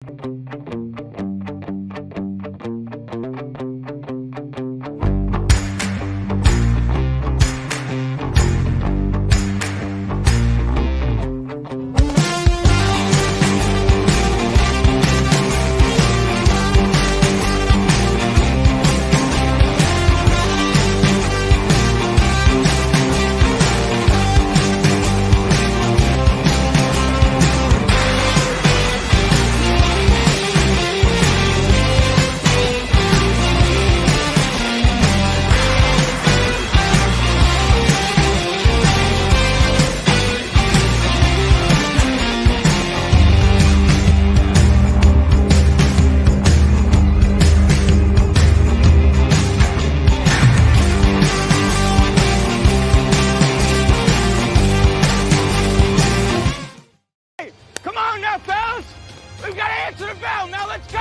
Come on now, fellas! We've got to answer the bell. Now let's go!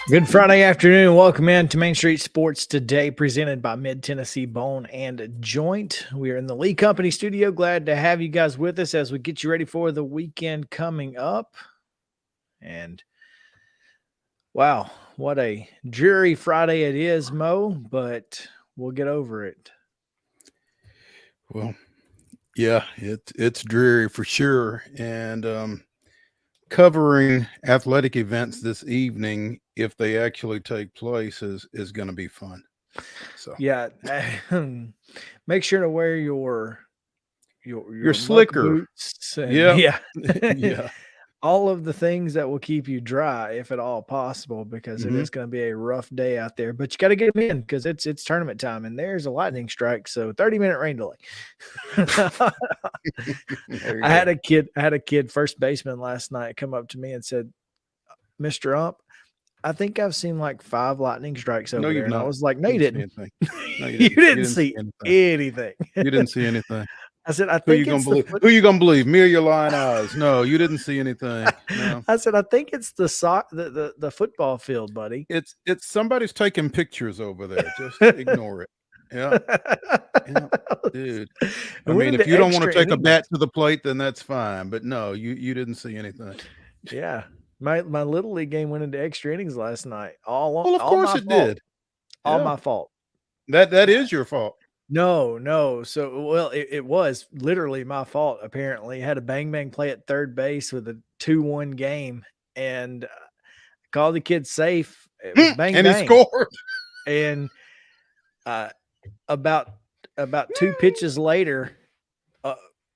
Good Friday afternoon. Welcome in to Main Street Sports Today, presented by Mid-Tennessee Bone and Joint. We are in the Lee Company studio. Glad to have you guys with us as we get you ready for the weekend coming up. And wow, what a dreary Friday it is, Mo, but we'll get over it. Well, yeah, it's dreary for sure. And covering athletic events this evening, if they actually take place, is going to be fun. So yeah, make sure to wear your slicker boots and, yeah all of the things that will keep you dry, if at all possible, because it Mhm. is going to be a rough day out there. But you got to get them in because it's tournament time, and there's a lightning strike, so 30-minute rain delay. I had a kid, first baseman last night, come up to me and said, "Mr. Ump, I think I've seen like 5 lightning strikes over No, there." you've And I not. was like, "No, you didn't didn't. see anything. No, You didn't see anything. anything." You didn't see anything. I said, "I Who you think gonna it's believe? Who you gonna believe? Me or your lying eyes? No, you didn't see anything. No. I said, I think it's the football field, buddy." It's somebody's taking pictures over there. Just ignore it. Yeah, yeah, dude. I mean, if you don't want to take a bat to the plate, then that's fine. But no, you didn't see anything. Yeah. My little league game went into extra innings last night. Well, of course it did. All Yeah. my fault. That is your fault. No. So, well, it was literally my fault. Apparently, had a bang play at third base with a 2-1 game, and called the kid safe. It was bang, and bang. he scored. And about 2 pitches later,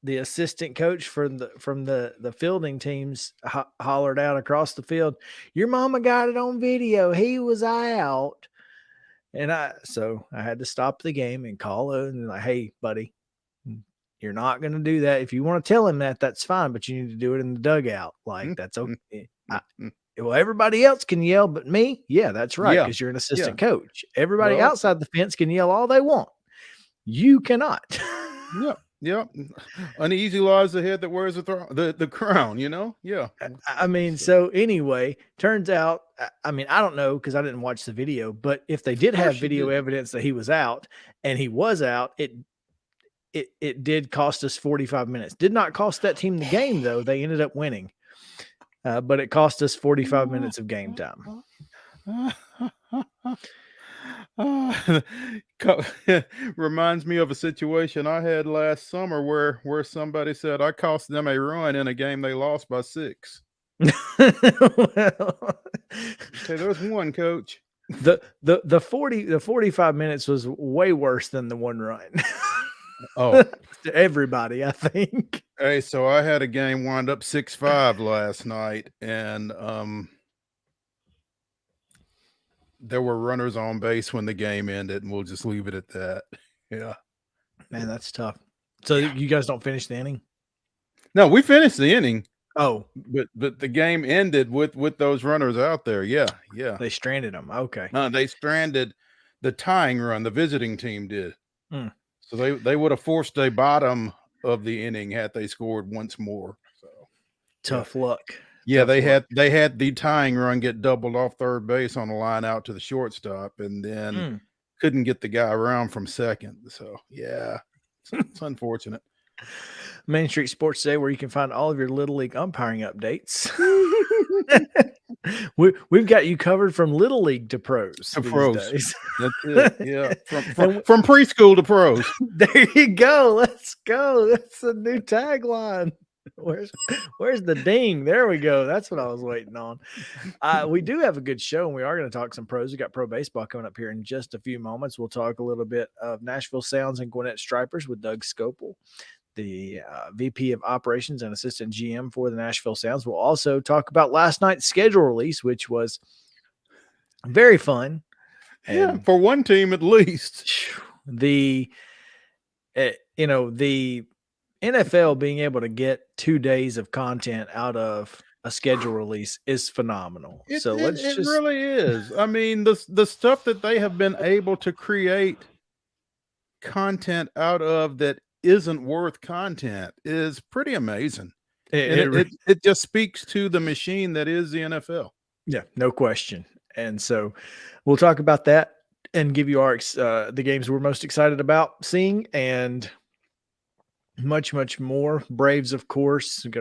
the assistant coach from the fielding teams hollered out across the field, "Your mama got it on video. He was out." And I had to stop the game and call him and like, "Hey, buddy, you're not going to do that. If you want to tell him that, that's fine, but you need to do it in the dugout. Like, that's okay. Well, everybody else can yell, but me, yeah, that's right, Yeah. because you're an assistant coach. Everybody outside the fence can yell all they want. You cannot." Yeah. Uneasy lies the head that wears the crown, you know? Yeah. I mean, so anyway, turns out, I mean, I don't know because I didn't watch the video, but if they did have video evidence that he was out and he was out, it did cost us 45 minutes. Did not cost that team the game, though. They ended up winning. But it cost us 45 minutes of game time. Reminds me of a situation I had last summer where somebody said I cost them a run in a game they lost by 6. Well, Okay, there's one, coach. The 45 minutes was way worse than the one run. Oh, To everybody, I think. hey, so I had a game wind up 6-5 last night, and there were runners on base when the game ended, and we'll just leave it at that. Yeah. Man, that's tough. So you guys don't finish the inning? No, we finished the inning. Oh, but the game ended with those runners out there. Yeah. they stranded them. Okay. They stranded the tying run. The visiting team did. Hmm. So they would have forced a bottom of the inning had they scored once more. So Tough luck. yeah, Tough luck. they had the tying run get doubled off third base on the line out to the shortstop, and then couldn't get the guy around from second. So yeah, it's unfortunate. Main Street Sports Today, where you can find all of your Little League umpiring updates. We've got you covered from Little League to pros. To these pros. days. That's it. Yeah, from preschool to pros. There you go. Let's go. That's a new tagline. Where's the ding? There we go. That's what I was waiting on. We do have a good show, and we are going to talk some pros. We got pro baseball coming up here in just a few moments. We'll talk a little bit of Nashville Sounds and Gwinnett Stripers with Doug Scopel, the VP of Operations and Assistant GM for the Nashville Sounds. We'll also talk about last night's schedule release, which was very fun. Yeah, for one team at least. The NFL being able to get 2 days of content out of a schedule release is phenomenal. It really is. I mean, the stuff that they have been able to create content out of that isn't worth content is pretty amazing. It just speaks to the machine that is the NFL. Yeah, no question. And so we'll talk about that and give you our the games we're most excited about seeing and much more. Braves, of course. We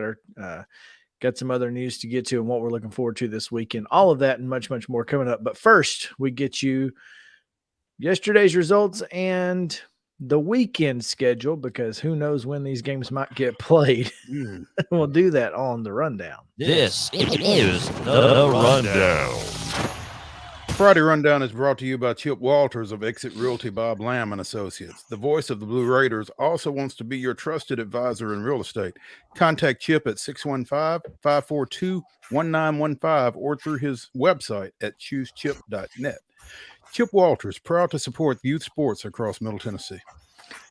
got some other news to get to and what we're looking forward to this weekend. All of that and much more coming up. But first, we get you yesterday's results and the weekend schedule, because who knows when these games might get played. We'll do that on the rundown. This is the rundown. Friday Rundown is brought to you by Chip Walters of Exit Realty Bob Lamb and Associates. The voice of the Blue Raiders also wants to be your trusted advisor in real estate. Contact Chip at 615-542-1915 or through his website at choosechip.net. Chip Walters, proud to support youth sports across Middle Tennessee.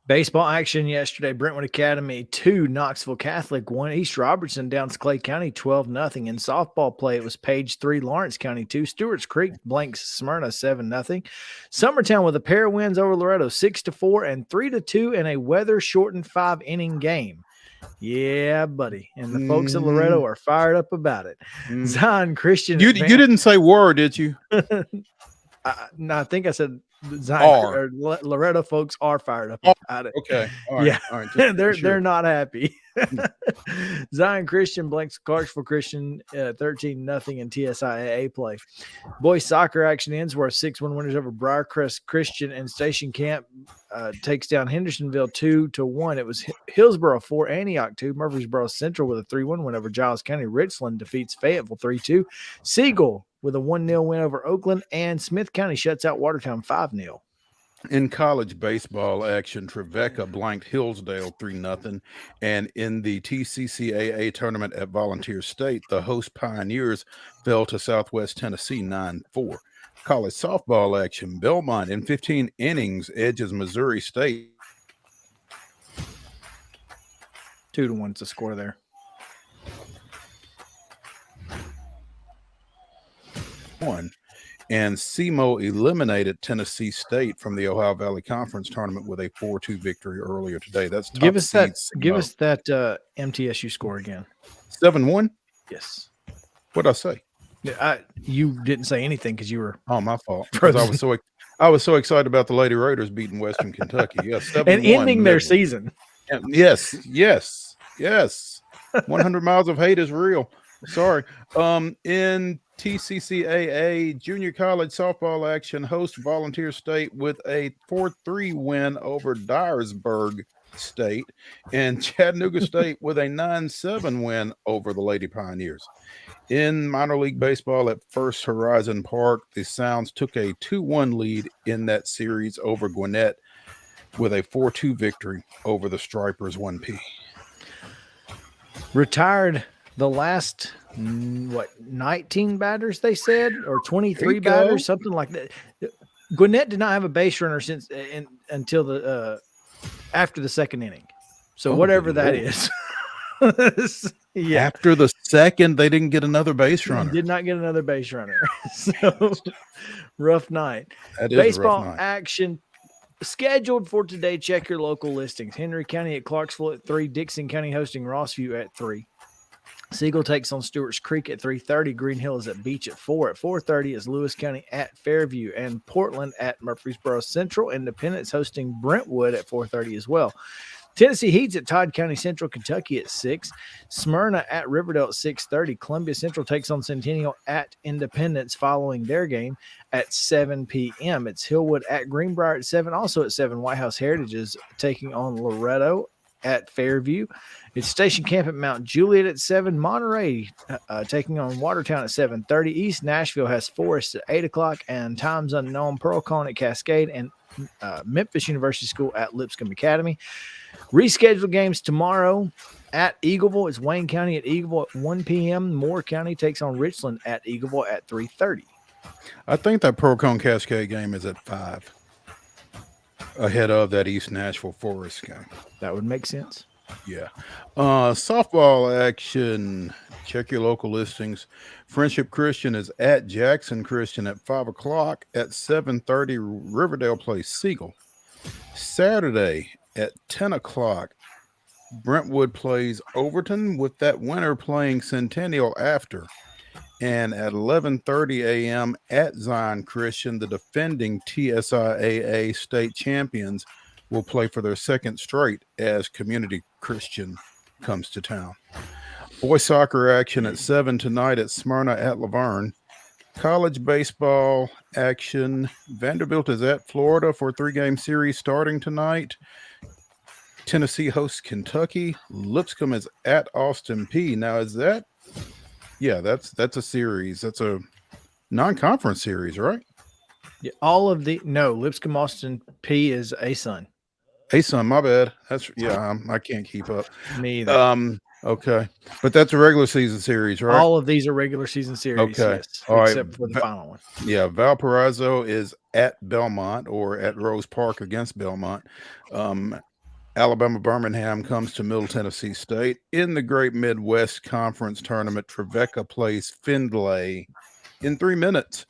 Baseball action yesterday. Brentwood Academy 2, Knoxville Catholic 1, East Robertson downs Clay County 12-0. In softball play, it was Page 3, Lawrence County 2, Stewart's Creek blanks Smyrna 7-0. Summertown with a pair of wins over Loretto 6-4 and 3-2 in a weather-shortened 5-inning game. Yeah, buddy. And the folks at Loretto are fired up about it. Zion Christian. You didn't say war, did you? No, I think I said Zion or Loretto folks are fired up about it. Okay. All right. Yeah. All right. They're not happy. Zion Christian blanks Clarksville Christian 13-0 in TSIAA play. Boys soccer action ends where 6-1 winners over Briarcrest Christian and Station Camp takes down Hendersonville 2-1. It was Hillsboro 4, Antioch 2. Murfreesboro Central with a 3-1 win over Giles County. Richland defeats Fayetteville 3-2. Siegel with a 1-0 win over Oakland, and Smith County shuts out Watertown 5-0. In college baseball action, Trevecca blanked Hillsdale 3-0. And in the TCCAA tournament at Volunteer State, the host Pioneers fell to Southwest Tennessee 9-4. College softball action, Belmont in 15 innings edges Missouri State. 2-1 to score there. And SEMO eliminated Tennessee State from the Ohio Valley Conference tournament with a 4-2 victory earlier today. That's top give us that MTSU score again. 7-1. Yes. What'd I say? You didn't say anything because you were my fault. Because I was so excited about the Lady Raiders beating Western Kentucky. Yes, 7-1 and ending their season. Yes. 100 miles of hate is real. Sorry. In TCCAA junior college softball action, host Volunteer State with a 4-3 win over Dyersburg State, and Chattanooga State with a 9-7 win over the Lady Pioneers. In minor league baseball at First Horizon Park, the Sounds took a 2-1 lead in that series over Gwinnett with a 4-2 victory over the Stripers 1P. Retired the last 19 batters they said, or 23 batters, something like that. Gwinnett did not have a base runner since until the after the second inning. So whatever that is. Yeah. After the second, they didn't get another base runner. Did not get another base runner. So rough night. That is Baseball a rough night. action scheduled for today. Check your local listings. Henry County at Clarksville at 3. Dixon County hosting Rossview at 3. Siegel takes on Stewart's Creek at 3:30. Green Hill is at Beach at 4. At 4:30 is Lewis County at Fairview, and Portland at Murfreesboro Central. Independence hosting Brentwood at 4:30 as well. Tennessee Heat's at Todd County Central, Kentucky at 6. Smyrna at Riverdale at 6:30. Columbia Central takes on Centennial at Independence following their game at 7 p.m. It's Hillwood at Greenbrier at 7. Also at 7, White House Heritage is taking on Loretto at Fairview. It's Station Camp at Mount Juliet at 7. Monterey taking on Watertown at 7:30. East Nashville has Forest at 8 o'clock, and times unknown Pearl-Cohn at Cascade, and Memphis University School at Lipscomb Academy. Rescheduled games tomorrow at Eagleville. It's Wayne County at Eagleville at 1 p.m. Moore County takes on Richland at Eagleville at 3:30. I think that Pearl-Cohn Cascade game is at 5, ahead of that East Nashville Forest game. That would make sense. Yeah. Softball action. Check your local listings. Friendship Christian is at Jackson Christian at 5 o'clock. At 7:30, Riverdale plays Siegel. Saturday at 10 o'clock, Brentwood plays Overton, with that winner playing Centennial after. And at 11:30 a.m. at Zion Christian, the defending TSIAA state champions will play for their second straight as Community Christian comes to town. Boys soccer action at 7 tonight at Smyrna at Laverne. College baseball action. Vanderbilt is at Florida for a 3-game series starting tonight. Tennessee hosts Kentucky. Lipscomb is at Austin P. Now, is that? Yeah, that's a series. That's a non-conference series, right? Yeah, Lipscomb Austin P is ASUN. ASUN, my bad. That's I can't keep up. Me either. Okay, but that's a regular season series, right? All of these are regular season series. Okay, yes, all right. Except for the final one. Yeah, Valparaiso is at Belmont, or at Rose Park against Belmont. Alabama Birmingham comes to Middle Tennessee State. In the Great Midwest Conference Tournament, Trevecca plays Findlay in 3 minutes.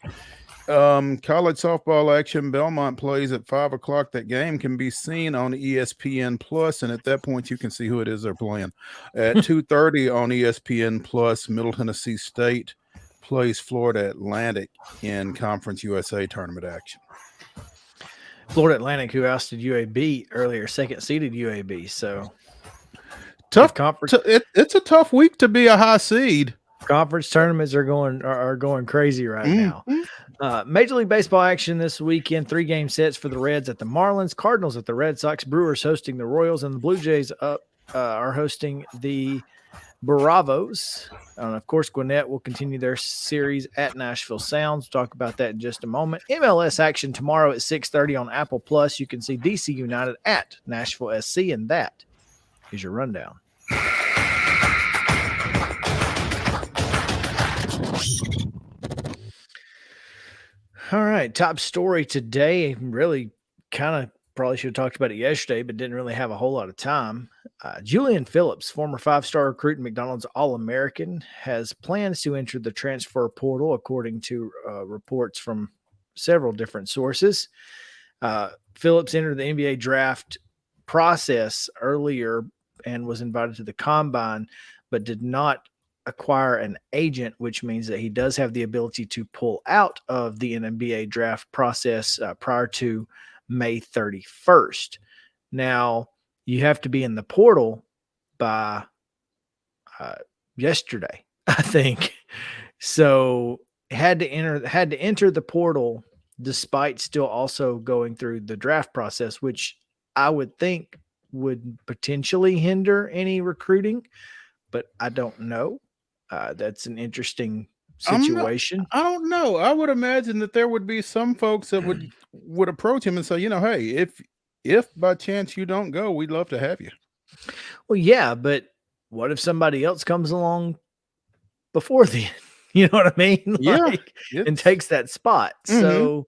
College softball action. Belmont plays at 5 o'clock. That game can be seen on ESPN Plus, and at that point you can see who it is they're playing. At 2:30 on ESPN Plus, Middle Tennessee State plays Florida Atlantic in Conference USA tournament action. Florida Atlantic, who ousted UAB earlier, second seeded UAB. So tough conference. It's a tough week to be a high seed. Conference tournaments are going crazy right now. Major League Baseball action this weekend. 3-game sets for the Reds at the Marlins, Cardinals at the Red Sox, Brewers hosting the Royals, and the Blue Jays are hosting the Bravos. And of course, Gwinnett will continue their series at Nashville Sounds. We'll talk about that in just a moment. MLS action tomorrow at 6:30 on Apple Plus. You can see DC United at Nashville SC, and that is your rundown. All right, top story today. Really kind of probably should have talked about it yesterday, but didn't really have a whole lot of time. Julian Phillips, former 5-star recruit and McDonald's All-American, has plans to enter the transfer portal, according to reports from several different sources. Phillips entered the NBA draft process earlier and was invited to the combine, but did not acquire an agent, which means that he does have the ability to pull out of the NBA draft process prior to May 31st. Now, you have to be in the portal by yesterday, I think. So had to enter the portal despite still also going through the draft process, which I would think would potentially hinder any recruiting, but I don't know. That's an interesting situation. I don't know. I would imagine that there would be some folks that would approach him and say, hey, if by chance you don't go, we'd love to have you. Well, yeah, but what if somebody else comes along before then? You know what I mean? Yeah, and takes that spot. So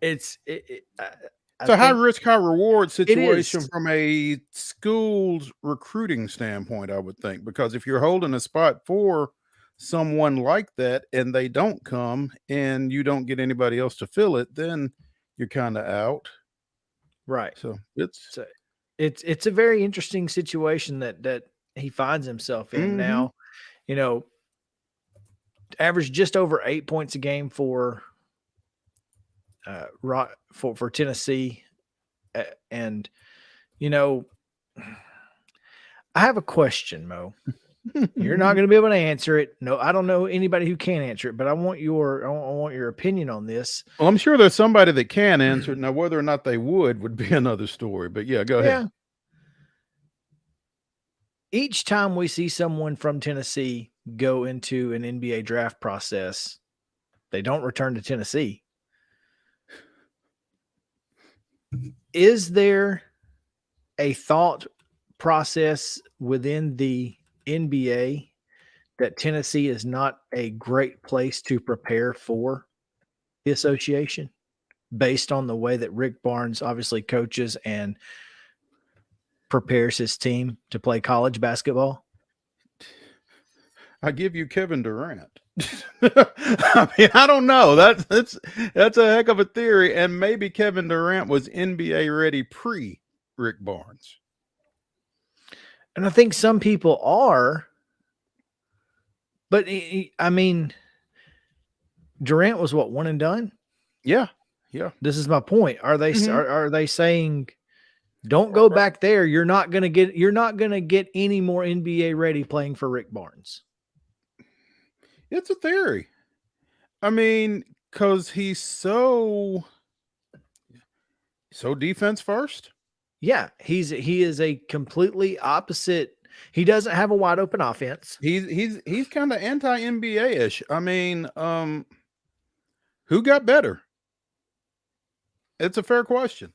it's a high risk, high reward situation is. from a school's recruiting standpoint, I would think, because if you're holding a spot for someone like that and they don't come and you don't get anybody else to fill it, then you're kind of out. Right. So it's a very interesting situation that he finds himself in now. Averaged just over 8 points a game for Tennessee. And, I have a question, Mo. You're not going to be able to answer it. No, I don't know anybody who can answer it, but I want your opinion on this. Well, I'm sure there's somebody that can answer it. Now, whether or not they would be another story, but yeah, go ahead. Each time we see someone from Tennessee go into an NBA draft process, they don't return to Tennessee. Is there a thought process within the NBA that Tennessee is not a great place to prepare for the association based on the way that Rick Barnes obviously coaches and prepares his team to play college basketball? I give you Kevin Durant. I mean, I don't know. That's a heck of a theory. And maybe Kevin Durant was NBA ready pre Rick Barnes. And I think some people are, but I mean, Durant was what, one and done? Yeah. This is my point. Are they are they saying, don't go back there? You're not gonna get any more NBA ready playing for Rick Barnes. It's a theory. I mean, because he's so defense first. Yeah, he is a completely opposite. He doesn't have a wide open offense. He's kind of anti-NBA-ish. I mean, who got better? It's a fair question.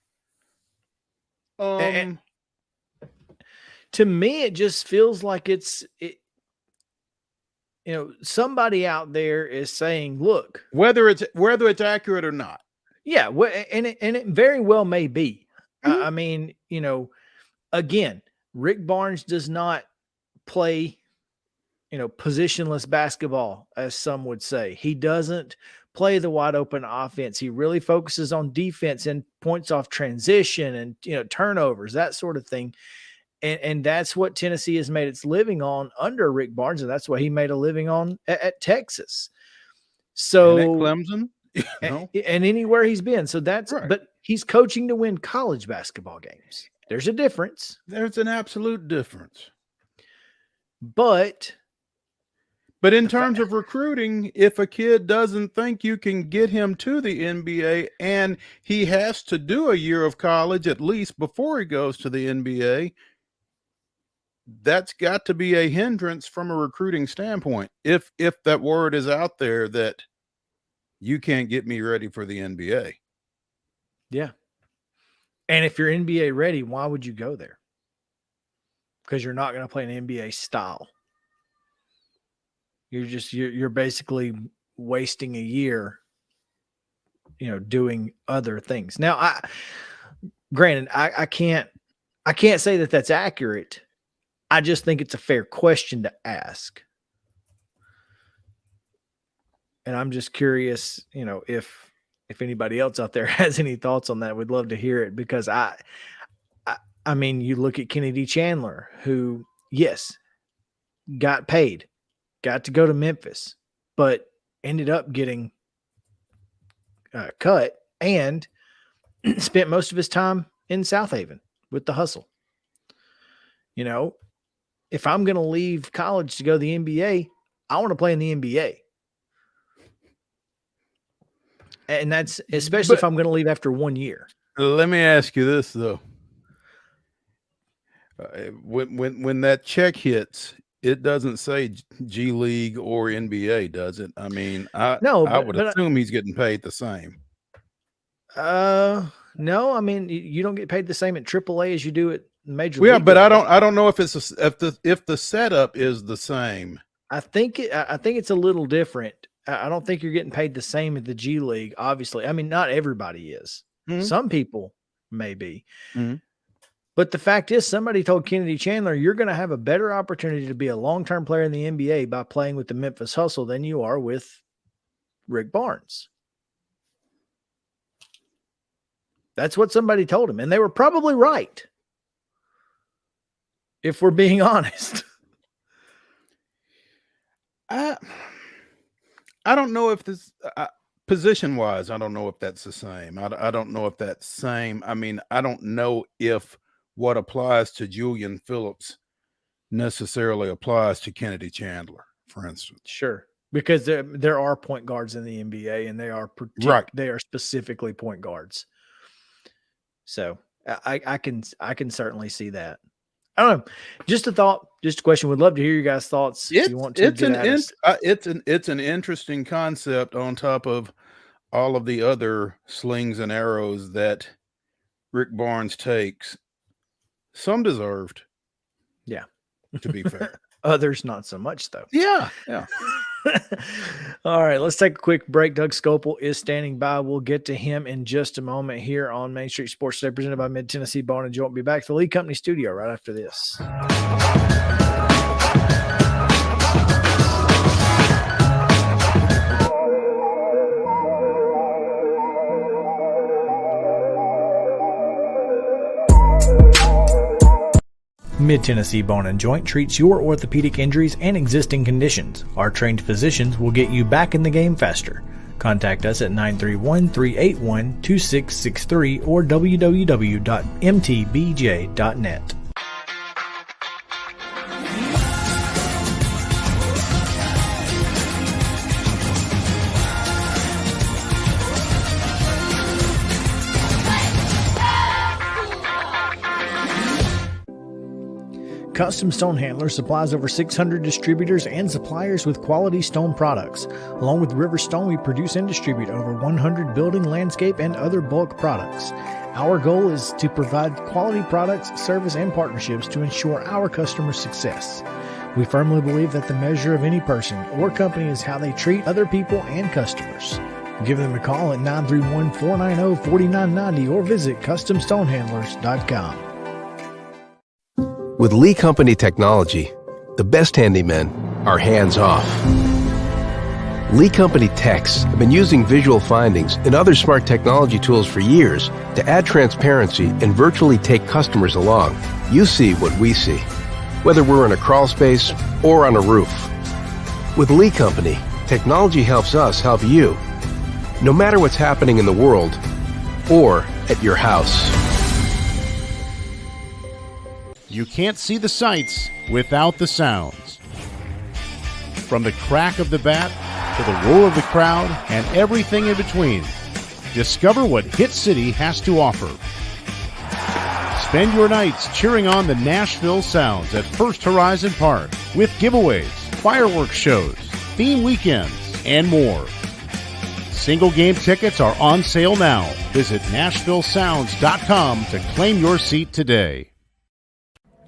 And to me, it just feels like somebody out there is saying, look, whether it's accurate or not. Yeah, and it very well may be. I mean, again, Rick Barnes does not play, positionless basketball, as some would say. He doesn't play the wide open offense. He really focuses on defense and points off transition and, turnovers, that sort of thing. And that's what Tennessee has made its living on under Rick Barnes. And that's what he made a living on at Texas. So and at Clemson. And anywhere he's been. So that's right. But he's coaching to win college basketball games. There's a difference. There's an absolute difference. But in terms of recruiting, if a kid doesn't think you can get him to the NBA and he has to do a year of college at least before he goes to the NBA, that's got to be a hindrance from a recruiting standpoint. If that word is out there that you can't get me ready for the NBA. Yeah. And if you're NBA ready, why would you go there? Because you're not going to play an NBA style. You're basically wasting a year, doing other things. Now, granted, I can't say that that's accurate. I just think it's a fair question to ask. And I'm just curious, if anybody else out there has any thoughts on that, we'd love to hear it, because I mean, you look at Kennedy Chandler, who, yes, got paid, got to go to Memphis, but ended up getting cut and spent most of his time in South Haven with the hustle. If I'm going to leave college to go to the NBA, I want to play in the NBA. And that's especially if I'm going to leave after 1 year. Let me ask you this, though. When that check hits, it doesn't say G League or NBA, does it? I mean, I would assume he's getting paid the same. No, I mean you don't get paid the same at AAA as you do at Major League. Yeah, but I don't know if it's if the setup is the same. I think it's a little different. I don't think you're getting paid the same at the G League. Obviously, I mean not everybody is. Mm-hmm. Some people may be. Mm-hmm. But the fact is, somebody told Kennedy Chandler, you're going to have a better opportunity to be a long-term player in the NBA by playing with the Memphis Hustle than you are with Rick Barnes. That's what somebody told him. And they were probably right, if we're being honest. I don't know if this position-wise, I don't know if that's the same. I don't know if that's same. I mean, I don't know if what applies to Julian Phillips necessarily applies to Kennedy Chandler, for instance. Sure, because there are point guards in the NBA, and they are They are specifically point guards. So I can certainly see that. I don't know. Just a thought, just a question. Would love to hear your guys' thoughts. It's an interesting concept on top of all of the other slings and arrows that Rick Barnes takes. Some deserved. Yeah. To be fair. Others not so much, though. Yeah. All right, let's take a quick break. Doug Scopel is standing by. We'll get to him in just a moment here on Main Street Sports Today, presented by Mid-Tennessee Bone and Joint. We'll be back to the Lee Company studio right after this. Mid-Tennessee Bone and Joint treats your orthopedic injuries and existing conditions. Our trained physicians will get you back in the game faster. Contact us at 931-381-2663 or www.mtbj.net. Custom Stone Handlers supplies over 600 distributors and suppliers with quality stone products. Along with River Stone, we produce and distribute over 100 building, landscape, and other bulk products. Our goal is to provide quality products, service, and partnerships to ensure our customers' success. We firmly believe that the measure of any person or company is how they treat other people and customers. Give them a call at 931-490-4990 or visit CustomStonehandlers.com. With Lee Company technology, the best handymen are hands-off. Lee Company techs have been using visual findings and other smart technology tools for years to add transparency and virtually take customers along. You see what we see, whether we're in a crawl space or on a roof. With Lee Company, technology helps us help you, no matter what's happening in the world or at your house. You can't see the sights without the sounds. From the crack of the bat to the roar of the crowd and everything in between, discover what Hit City has to offer. Spend your nights cheering on the Nashville Sounds at First Horizon Park with giveaways, fireworks shows, theme weekends, and more. Single game tickets are on sale now. Visit NashvilleSounds.com to claim your seat today.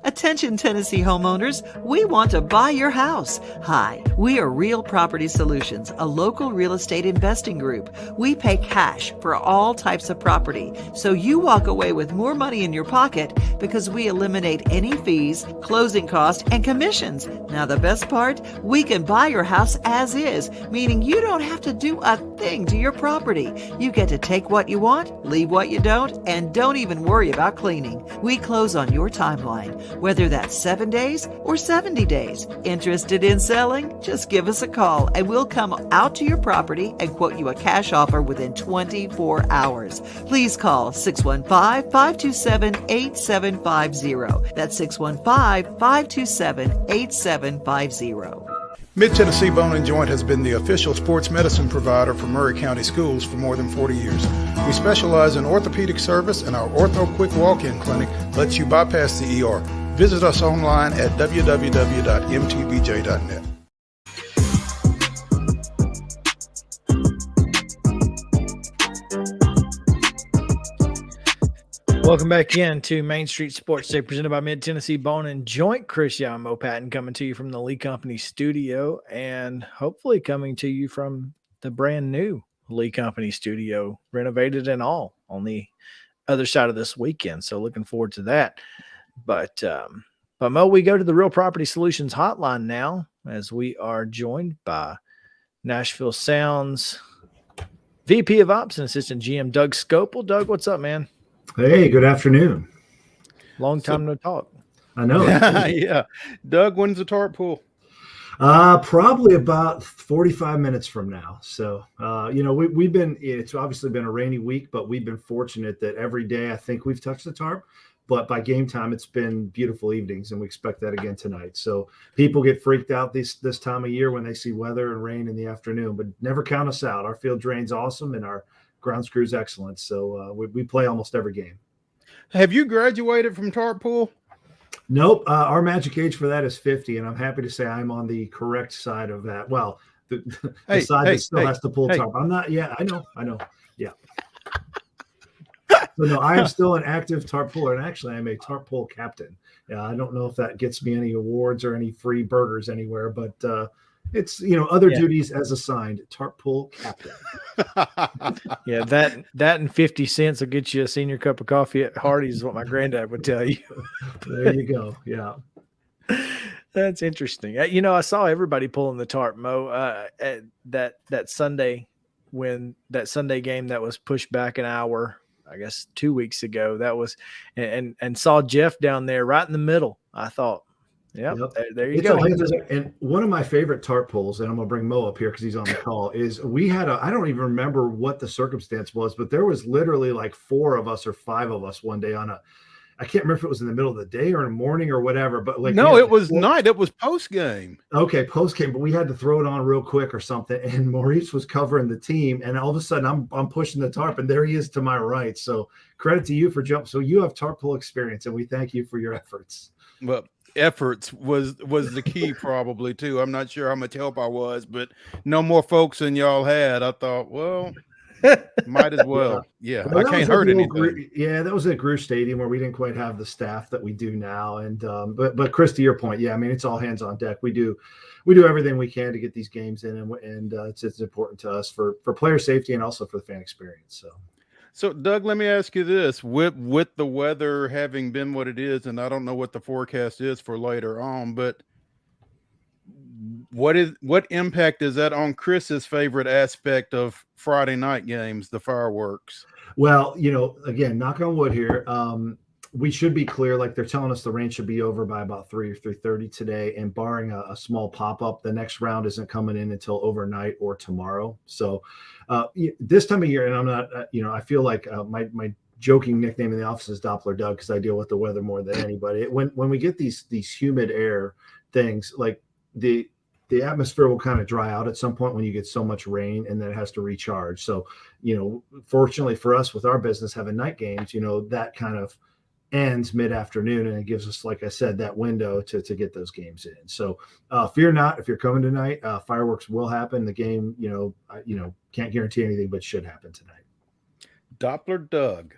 Attention Tennessee homeowners, we want to buy your house. Hi, we are Real Property Solutions, a local real estate investing group. We pay cash for all types of property, so you walk away with more money in your pocket because we eliminate any fees, closing costs, and commissions. Now the best part, we can buy your house as is, meaning you don't have to do a thing to your property. You get to take what you want, leave what you don't, and don't even worry about cleaning. We close on your timeline, whether that's 7 days or 70 days. Interested in selling? Just give us a call and we'll come out to your property and quote you a cash offer within 24 hours. Please call 615-527-8750. That's 615-527-8750. Mid-Tennessee Bone and Joint has been the official sports medicine provider for Murray County Schools for more than 40 years. We specialize in orthopedic service, and our Ortho Quick Walk-In Clinic lets you bypass the ER. Visit us online at www.mtbj.net. Welcome back in to Main Street Sports Day, presented by Mid-Tennessee Bone and Joint. Chris, Yow and Mo Patton coming to you from the Lee Company studio, and hopefully coming to you from the brand new Lee Company studio, renovated and all, on the other side of this weekend. So looking forward to that. But Mo, we go to the Real Property Solutions hotline now, as we are joined by Nashville Sounds VP of Ops and Assistant GM Doug SCOPEL. Doug, what's up, man? Hey, good afternoon. Long time no talk. I know. Yeah. Doug, when's the tarp pull? Probably about 45 minutes from now. So, it's obviously been a rainy week, but we've been fortunate that every day I think we've touched the tarp. But by game time, it's been beautiful evenings, and we expect that again tonight. So people get freaked out this time of year when they see weather and rain in the afternoon, but never count us out. Our field drain's awesome, and our ground screw's excellent. So we play almost every game. Have you graduated from tarp pool? Nope. Our magic age for that is 50, and I'm happy to say I'm on the correct side of that. Well, the side that still has to pull tarp. I'm not. Yeah, I know. Yeah. So no, I am still an active tarp puller, and actually I'm a tarp pull captain. I don't know if that gets me any awards or any free burgers anywhere, but it's other duties as assigned. Tarp pull captain. Yeah, that and 50 cents will get you a senior cup of coffee at Hardee's is what my granddad would tell you. There you go. Yeah. That's interesting. I saw everybody pulling the tarp, Mo, that Sunday, when that Sunday game that was pushed back an hour, I guess 2 weeks ago, that was, and saw Jeff down there right in the middle. I thought, yep. There you go. And one of my favorite tarp pulls, and I'm going to bring Mo up here because he's on the call, is we had I don't even remember what the circumstance was, but there was literally like 4 of us or 5 of us one day I can't remember if it was in the middle of the day or in the morning or whatever, but no, it was night. It was post game. Okay, post game, but we had to throw it on real quick or something. And Maurice was covering the team, and all of a sudden I'm pushing the tarp, and there he is to my right. So credit to you for jump. So you have tarp pull experience, and we thank you for your efforts. Well, efforts was the key probably too. I'm not sure how much help I was, but no more folks than y'all had. I thought, well, might as well. Yeah, well, I can't hurt anything. That was at Greer Stadium where we didn't quite have the staff that we do now. And but Chris, to your point, yeah, I mean, it's all hands on deck. We do everything we can to get these games in, and it's important to us for player safety and also for the fan experience. So Doug, let me ask you this: with the weather having been what it is, and I don't know what the forecast is for later on, but what impact is that on Chris's favorite aspect of Friday night games, the fireworks? Well, again, knock on wood here. We should be clear. Like they're telling us the rain should be over by about 3 or 3:30 today, and barring a small pop-up, the next round isn't coming in until overnight or tomorrow. So this time of year, and I'm not, I feel like my joking nickname in the office is Doppler Doug because I deal with the weather more than anybody. When we get these humid air things, like the atmosphere will kind of dry out at some point when you get so much rain, and then it has to recharge. So, fortunately for us with our business having night games, that kind of ends mid-afternoon, and it gives us, like I said, that window to get those games in. So fear not, if you're coming tonight, fireworks will happen. The game, can't guarantee anything, but should happen tonight. Doppler Doug.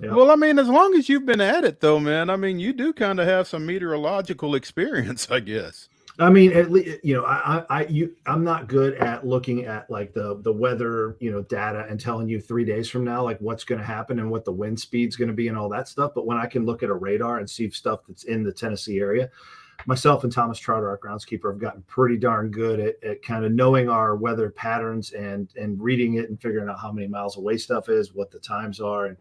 Yep. Well, I mean, as long as you've been at it though, man, I mean, you do kind of have some meteorological experience, I guess. I mean, at least, I'm not good at looking at like the weather, data and telling you 3 days from now, like what's going to happen and what the wind speed's going to be and all that stuff. But when I can look at a radar and see stuff that's in the Tennessee area, myself and Thomas Trotter, our groundskeeper, have gotten pretty darn good at kind of knowing our weather patterns and reading it and figuring out how many miles away stuff is, what the times are. And,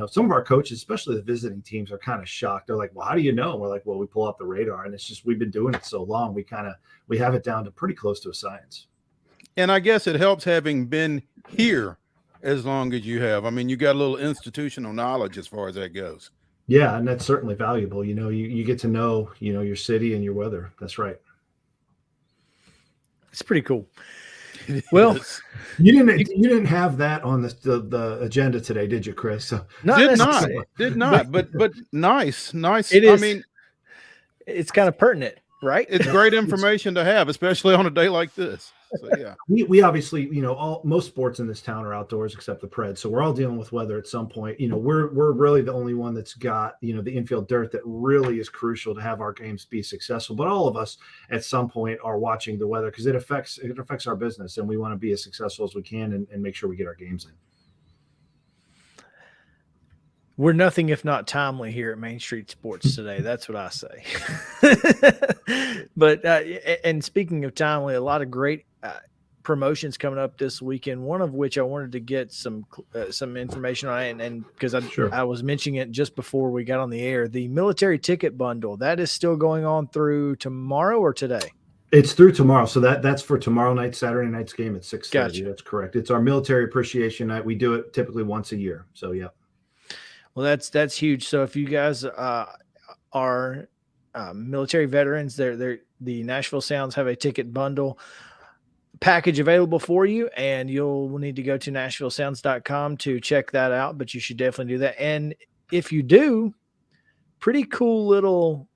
some of our coaches, especially the visiting teams, are kind of shocked. They're like, well, how do you know? And we're like, well, we pull out the radar, and it's just, we've been doing it so long. We have it down to pretty close to a science. And I guess it helps having been here as long as you have. I mean, you got a little institutional knowledge as far as that goes. Yeah, and that's certainly valuable. You get to know, your city and your weather. That's right. It's pretty cool. Well, you didn't have that on the agenda today, did you, Chris? So, did not, but nice. It is. I mean, it's kind of pertinent, right? It's great information to have, especially on a day like this. So yeah, we obviously, most sports in this town are outdoors except the Preds. So we're all dealing with weather at some point. We're really the only one that's got, the infield dirt that really is crucial to have our games be successful. But all of us at some point are watching the weather because it affects our business, and we want to be as successful as we can and make sure we get our games in. We're nothing if not timely here at Main Street Sports today. That's what I say. But and speaking of timely, a lot of great promotions coming up this weekend. One of which I wanted to get some information on, and because I was mentioning it just before we got on the air. The military ticket bundle that is still going on through tomorrow or today. It's through tomorrow. So that's for tomorrow night, Saturday night's game at 6:30. Gotcha. That's correct. It's our military appreciation night. We do it typically once a year. So yeah. Well, that's huge. So if you guys are military veterans, the Nashville Sounds have a ticket bundle package available for you, and you'll need to go to NashvilleSounds.com to check that out. But you should definitely do that. And if you do, pretty cool little,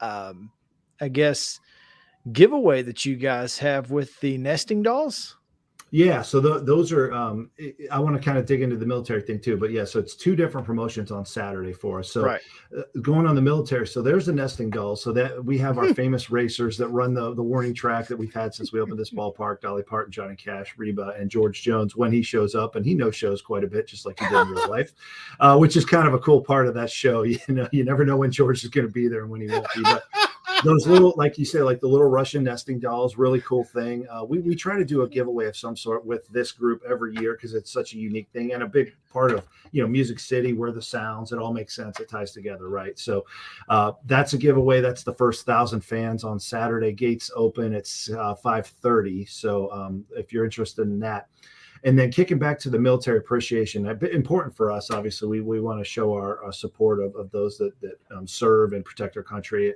I guess, giveaway that you guys have with the nesting dolls. Yeah, so those are. I want to kind of dig into the military thing too, but yeah, so it's two different promotions on Saturday for us. So going on the military, so there's the nesting dolls. So that we have our famous racers that run the warning track that we've had since we opened this ballpark: Dolly Parton, Johnny Cash, Reba, and George Jones. When he shows up, and he no-shows quite a bit, just like he did in real life, which is kind of a cool part of that show. You never know when George is going to be there and when he won't be, but. Those little, like you say, like the little Russian nesting dolls, really cool thing. We try to do a giveaway of some sort with this group every year because it's such a unique thing and a big part of, Music City, where the sounds, it all makes sense. It ties together, right? So that's a giveaway. That's the first 1,000 fans on Saturday. Gates open. It's 5:30. So if you're interested in that. And then kicking back to the military appreciation, important for us, obviously, we want to show our support of those that serve and protect our country.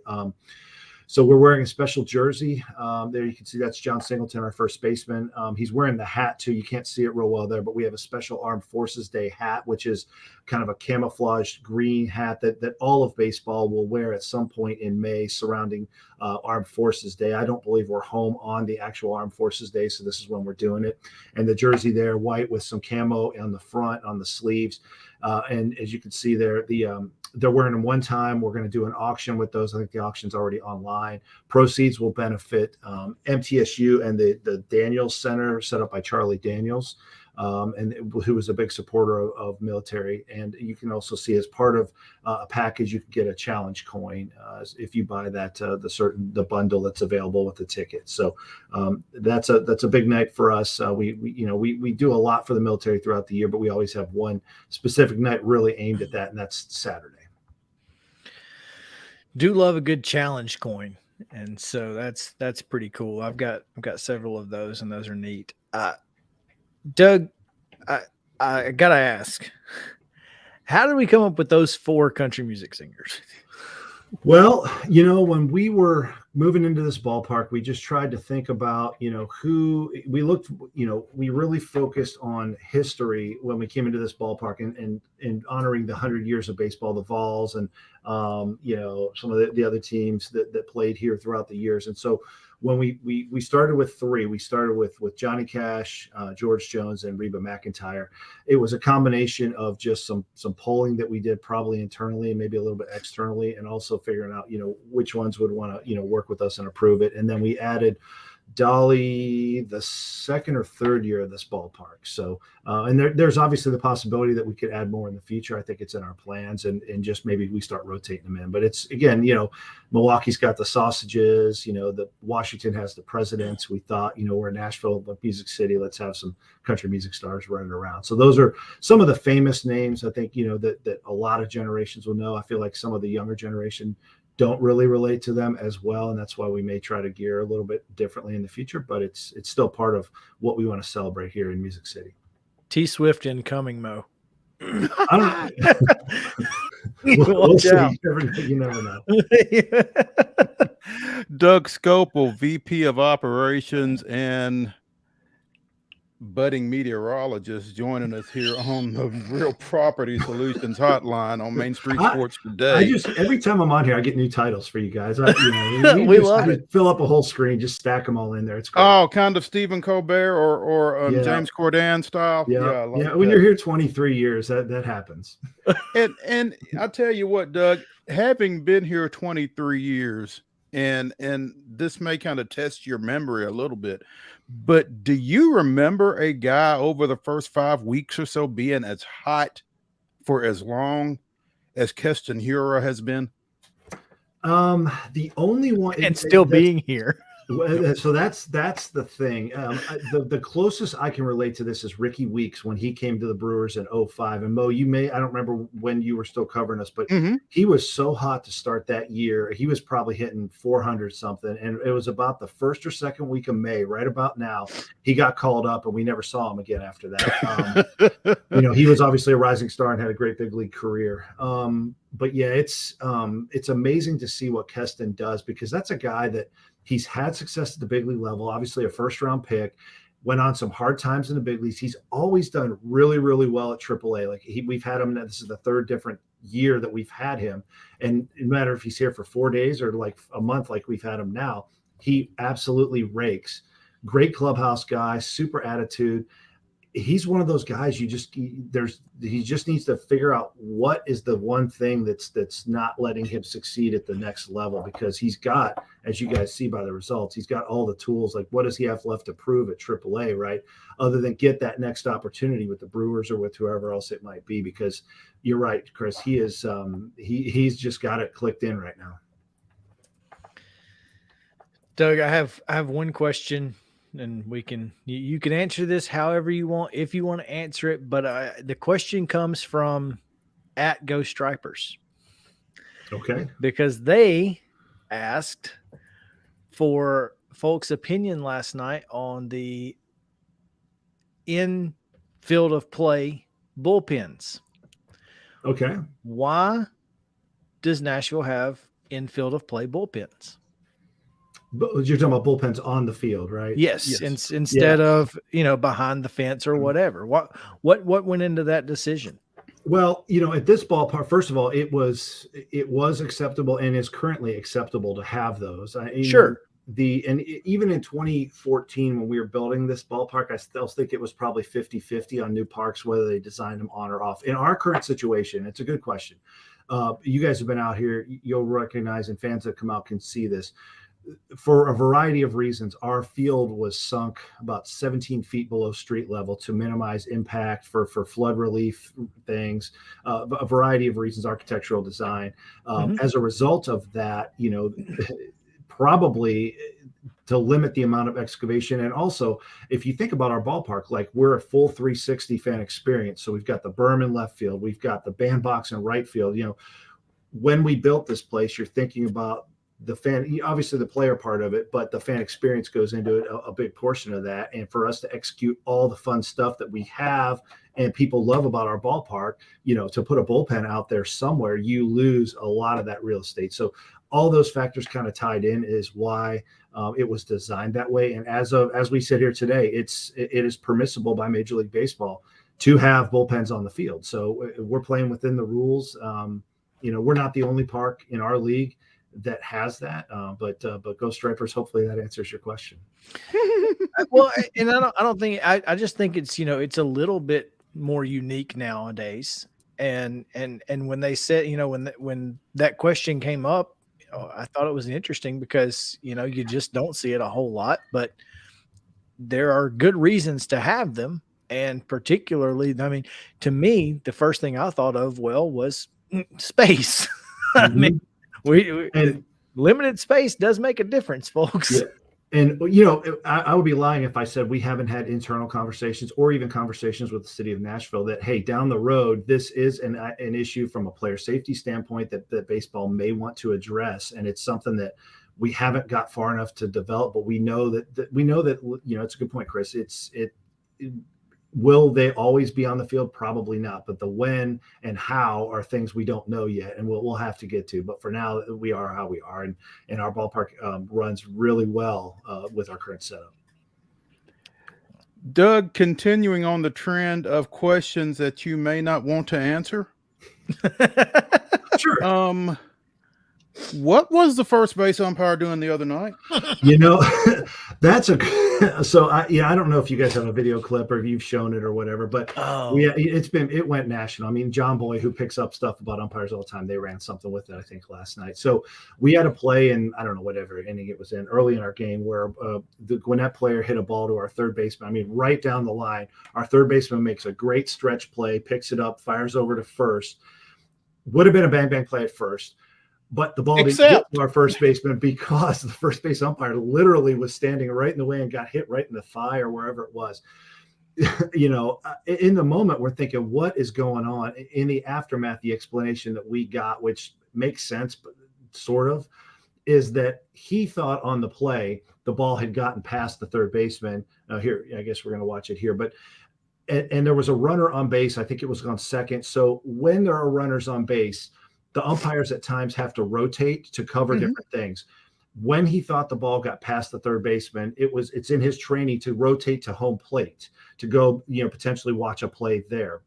So we're wearing a special jersey. There you can see that's John Singleton, our first baseman. He's wearing the hat too. You can't see it real well there, but we have a special Armed Forces Day hat, which is kind of a camouflaged green hat that all of baseball will wear at some point in May surrounding Armed Forces Day. I don't believe we're home on the actual Armed Forces Day, so this is when we're doing it. And the jersey there, white with some camo on the front, on the sleeves. And as you can see there, they're wearing them one time. We're going to do an auction with those. I think the auction's already online. Proceeds will benefit MTSU and the Daniels Center, set up by Charlie Daniels, and who was a big supporter of military. And you can also see as part of a package, you can get a challenge coin if you buy that the bundle that's available with the ticket. So that's a big night for us. We do a lot for the military throughout the year, but we always have one specific night really aimed at that, and that's Saturday. Do love a good challenge coin, and so that's pretty cool. I've got several of those, and those are neat. Doug, I gotta ask, how did we come up with those 4 country music singers? Well, when we were moving into this ballpark, we just tried to think about, who we looked, we really focused on history when we came into this ballpark and honoring the 100 years of baseball, the VOLS, and, some of the other teams that played here throughout the years. And so when we started with 3, we started with Johnny Cash, George Jones, and Reba McEntire. It was a combination of just some polling that we did probably internally and maybe a little bit externally, and also figuring out, which ones would want to, work with us and approve it. And then we added Dolly the second or third year of this ballpark. So, and there's obviously the possibility that we could add more in the future. I think it's in our plans, and just maybe we start rotating them in. But it's, again, Milwaukee's got the Sausages, the Washington has the Presidents. We thought, we're in Nashville, but Music City, let's have some country music stars running around. So those are some of the famous names, I think, that a lot of generations will know. I feel like some of the younger generation don't really relate to them as well, and that's why we may try to gear a little bit differently in the future, but it's still part of what we want to celebrate here in Music City. T Swift incoming, Mo. I don't we'll see. You never know. Doug SCOPEL, VP of Operations and budding meteorologist joining us here on the Real Property Solutions Hotline on Main Street Sports Today. I just every time I'm on here, I get new titles for you guys. We love it. Fill up a whole screen, just stack them all in there. It's great. Oh, kind of Stephen Colbert or Yeah. James Corden style. Yeah, I like when that. you're here 23 years, that happens. And I tell you what, Doug, having been here 23 years, and this may kind of test your memory a little bit, but do you remember a guy over the first 5 weeks or so being as hot for as long as Keston Hiura has been? The only one, And still being here. So that's the thing. The closest I can relate to this is Ricky Weeks when he came to the Brewers in 2005. And Mo, I don't remember when you were still covering us, but he was so hot to start that year. He was probably hitting 400 something. And it was about the first or second week of May, right about now, he got called up and we never saw him again after that. He was obviously a rising star and had a great big league career. But yeah, it's amazing to see what Keston does, because that's a guy that he's had success at the big league level, obviously a first-round pick, went on some hard times in the big leagues. He's always done really, really well at AAA. Like we've had him, this is the third different year that we've had him. And no matter if he's here for 4 days or like a month like we've had him now, he absolutely rakes. Great clubhouse guy, super attitude. He's one of those guys he just needs to figure out what is the one thing that's not letting him succeed at the next level, because he's got, as you guys see by the results, he's got all the tools. Like, what does he have left to prove at AAA, right? Other than get that next opportunity with the Brewers or with whoever else it might be, because you're right, Chris, he is he's just got it clicked in right now. Doug, I have one question. And you can answer this however you want, if you want to answer it. But the question comes from @GoStripers. Okay. Because they asked for folks' opinion last night on the in-field of play bullpens. Okay. Why does Nashville have in-field of play bullpens? But you're talking about bullpens on the field, right? Yes. Instead of, behind the fence or whatever. What went into that decision? Well, at this ballpark, first of all, it was acceptable and is currently acceptable to have those. Sure. Even in 2014, when we were building this ballpark, I still think it was probably 50-50 on new parks, whether they designed them on or off. In our current situation, it's a good question. You guys have been out here, you'll recognize, and fans that come out can see this. For a variety of reasons, our field was sunk about 17 feet below street level to minimize impact for flood relief things, a variety of reasons, architectural design. As a result of that, probably to limit the amount of excavation. And also, if you think about our ballpark, like we're a full 360 fan experience. So we've got the berm in left field, we've got the bandbox in right field. When we built this place, you're thinking about the fan, obviously the player part of it, but the fan experience goes into it, a big portion of that. And for us to execute all the fun stuff that we have and people love about our ballpark, to put a bullpen out there somewhere, you lose a lot of that real estate. So all those factors kind of tied in is why it was designed that way. And as we sit here today, it is permissible by Major League Baseball to have bullpens on the field. So we're playing within the rules. We're not the only park in our league that has that, but Go Stripers, hopefully that answers your question. Well, and I don't think I just think it's it's a little bit more unique nowadays. And when they said when that question came up, I thought it was interesting because you just don't see it a whole lot, but there are good reasons to have them. And particularly, to me, the first thing I thought of was space. I mean, and limited space does make a difference, folks. Yeah. And, I would be lying if I said we haven't had internal conversations or even conversations with the city of Nashville that, hey, down the road, this is an issue from a player safety standpoint that baseball may want to address. And it's something that we haven't got far enough to develop, but we know that it's a good point, Chris. Will they always be on the field? Probably not. But the when and how are things we don't know yet, and we'll have to get to. But for now, we are how we are, and our ballpark runs really well with our current setup. Doug, continuing on the trend of questions that you may not want to answer. Sure. What was the first base umpire doing the other night? That's I don't know if you guys have a video clip or if you've shown it or whatever, but it went national. I mean, John Boy, who picks up stuff about umpires all the time, they ran something with it, I think, last night. So we had a play in, I don't know, whatever inning it was in, early in our game, where the Gwinnett player hit a ball to our third baseman. I mean, right down the line. Our third baseman makes a great stretch play, picks it up, fires over to first. Would have been a bang play at first. But the ball didn't get to our first baseman because the first base umpire literally was standing right in the way and got hit right in the thigh or wherever it was. In the moment, we're thinking, what is going on? In the aftermath, the explanation that we got, which makes sense, but sort of, is that he thought on the play the ball had gotten past the third baseman. Now here, I guess we're going to watch it here, but and there was a runner on base. I think it was on second. So when there are runners on base, the umpires at times have to rotate to cover different things. When he thought the ball got past the third baseman, it's in his training to rotate to home plate to go, potentially watch a play there.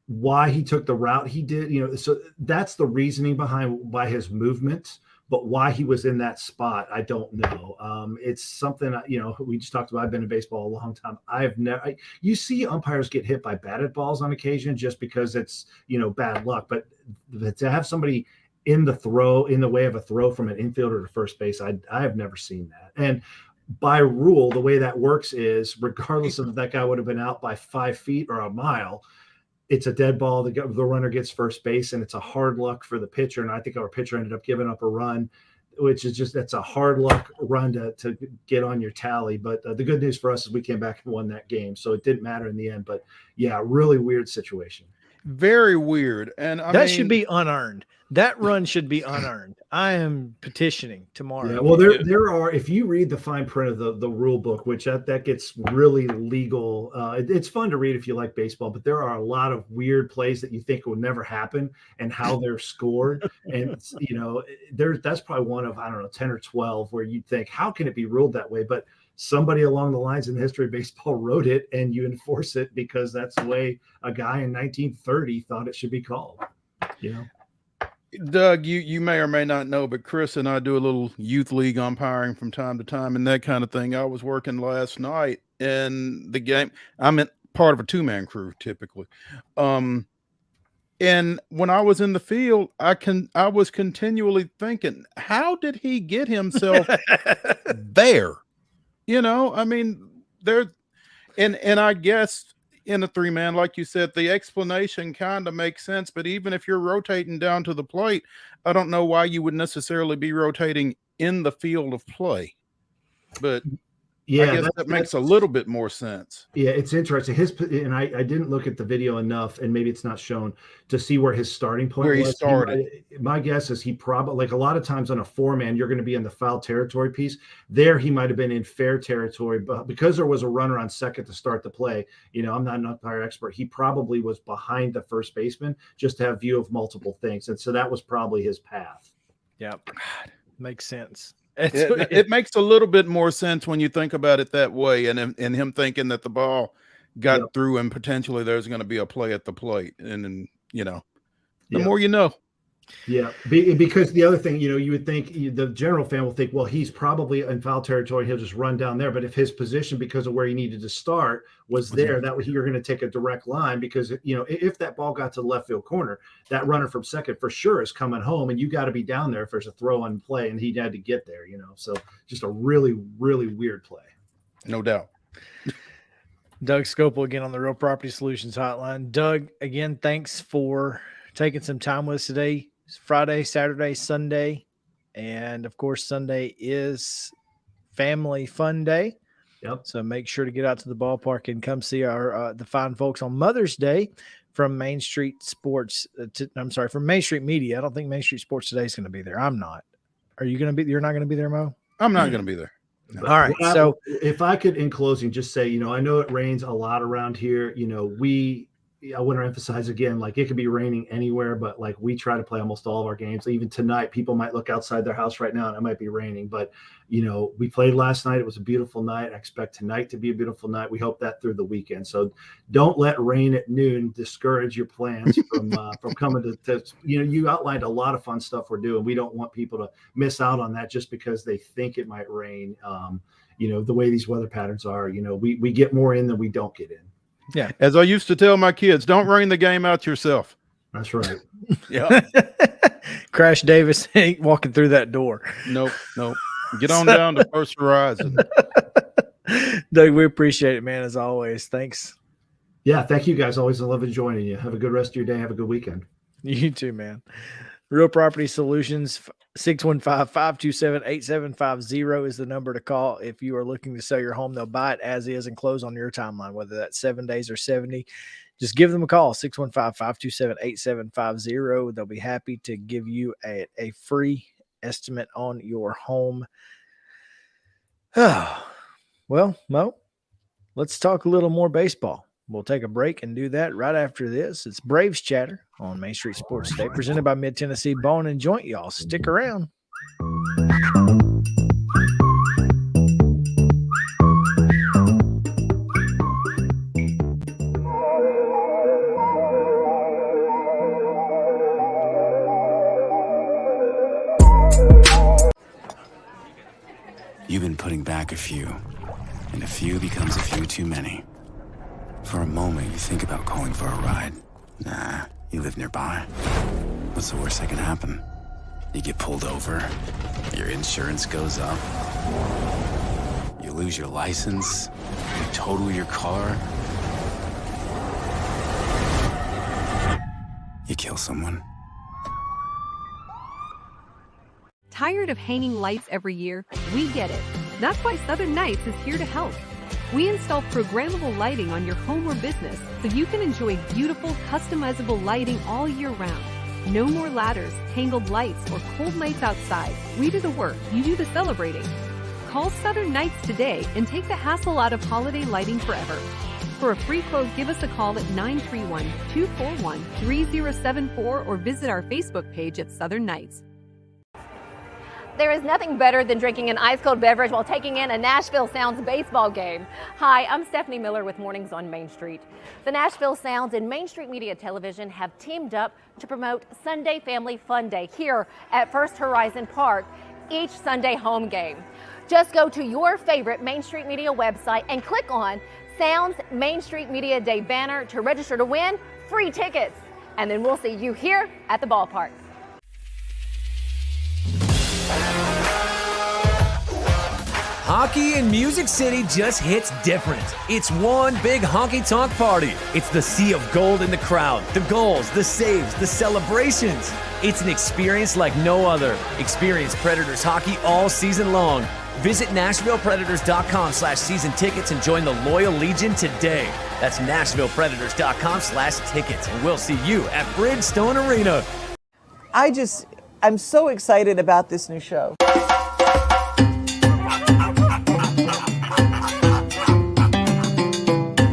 Why he took the route he did, so that's the reasoning by his movement. But why he was in that spot, I don't know. It's something, we just talked about. I've been in baseball a long time. You see umpires get hit by batted balls on occasion just because it's, bad luck. But to have somebody in the way of a throw from an infielder to first base, I have never seen that. And by rule, the way that works is regardless of if that guy would have been out by 5 feet or a mile, it's a dead ball. The runner gets first base, and it's a hard luck for the pitcher. And I think our pitcher ended up giving up a run, which is that's a hard luck run to get on your tally. But the good news for us is we came back and won that game, so it didn't matter in the end. But yeah, really weird situation. Very weird, and that should be unearned. That run should be unearned. I am petitioning tomorrow. Yeah, well, there are. If you read the fine print of the rule book, which that gets really legal. It's fun to read if you like baseball, but there are a lot of weird plays that you think will never happen and how they're scored. And that's probably one of 10 or 12 where you'd think, how can it be ruled that way? But somebody along the lines in the history of baseball wrote it, and you enforce it because that's the way a guy in 1930 thought it should be called. Doug, you may or may not know, but Chris and I do a little youth league umpiring from time to time and that kind of thing. I was working last night in the game. I'm part of a 2-man crew typically. And when I was in the field, I was continually thinking, how did he get himself there? I mean, and I guess in a 3-man, like you said, the explanation kind of makes sense. But even if you're rotating down to the plate, I don't know why you would necessarily be rotating in the field of play. But yeah, I guess that makes a little bit more sense. Yeah, it's interesting. And I didn't look at the video enough, and maybe it's not shown to see where his starting point was. He started. My guess is he probably, like a lot of times on a 4-man, you're going to be in the foul territory piece. There, he might have been in fair territory, but because there was a runner on second to start the play, I'm not an umpire expert. He probably was behind the first baseman just to have view of multiple things, and so that was probably his path. Yep, makes sense. It makes a little bit more sense when you think about it that way, and him thinking that the ball got through and potentially there's going to be a play at the plate, and then the more you know. Yeah, because the other thing, you would think the general fan will think, well, he's probably in foul territory. He'll just run down there. But if his position, because of where he needed to start, was there, that you're going to take a direct line because, if that ball got to the left field corner, that runner from second for sure is coming home, and you got to be down there if there's a throw on play, and he had to get there, So just a really, really weird play. No doubt. Doug Scopel again on the Real Property Solutions Hotline. Doug, again, thanks for taking some time with us today. It's Friday, Saturday, Sunday, and of course Sunday is Family Fun Day. Yep. So make sure to get out to the ballpark and come see our the fine folks on Mother's Day from Main Street Sports. From Main Street Media. I don't think Main Street Sports Today is going to be there. I'm not. Are you going to be? You're not going to be there, Mo? I'm not going to be there. No. All right. So if I could, in closing, just say, I know it rains a lot around here. I want to emphasize again, like it could be raining anywhere, but like we try to play almost all of our games. Even tonight, people might look outside their house right now and it might be raining, but we played last night. It was a beautiful night. I expect tonight to be a beautiful night. We hope that through the weekend. So don't let rain at noon discourage your plans from coming to you outlined a lot of fun stuff we're doing. We don't want people to miss out on that just because they think it might rain. The way these weather patterns are, we get more in than we don't get in. Yeah. As I used to tell my kids, don't rain the game out yourself. That's right. Yeah. Crash Davis ain't walking through that door. Nope. Get on down to First Horizon. Doug, we appreciate it, man, as always. Thanks. Yeah, thank you guys. Always a love joining you. Have a good rest of your day. Have a good weekend. You too, man. Real Property Solutions, 615-527-8750 is the number to call. If you are looking to sell your home, they'll buy it as is and close on your timeline, whether that's 7 days or 70. Just give them a call, 615-527-8750. They'll be happy to give you a free estimate on your home. Well, Mo, let's talk a little more baseball. We'll take a break and do that right after this. It's Braves Chatter on Main Street Sports Today, presented by Mid-Tennessee Bone and Joint. Y'all stick around. You've been putting back a few, and a few becomes a few too many. For a moment, you think about calling for a ride. Nah, you live nearby. What's the worst that can happen? You get pulled over, your insurance goes up, you lose your license, you total your car, you kill someone. Tired of hanging lights every year? We get it. That's why Southern Nights is here to help. We install programmable lighting on your home or business so you can enjoy beautiful, customizable lighting all year round. No more ladders, tangled lights, or cold nights outside. We do the work, you do the celebrating. Call Southern Nights today and take the hassle out of holiday lighting forever. For a free quote, give us a call at 931-241-3074 or visit our Facebook page at Southern Nights. There is nothing better than drinking an ice-cold beverage while taking in a Nashville Sounds baseball game. Hi, I'm Stephanie Miller with Mornings on Main Street. The Nashville Sounds and Main Street Media Television have teamed up to promote Sunday Family Fun Day here at First Horizon Park, each Sunday home game. Just go to your favorite Main Street Media website and click on Sounds Main Street Media Day banner to register to win free tickets. And then we'll see you here at the ballpark. Hockey in Music City just hits different. It's one big honky-tonk party. It's the sea of gold in the crowd, the goals, the saves, the celebrations. It's an experience like no other. Experience Predators hockey all season long. Visit NashvillePredators.com/season tickets and join the Loyal Legion today. That's NashvillePredators.com/tickets, and we'll see you at Bridgestone Arena. I'm so excited about this new show.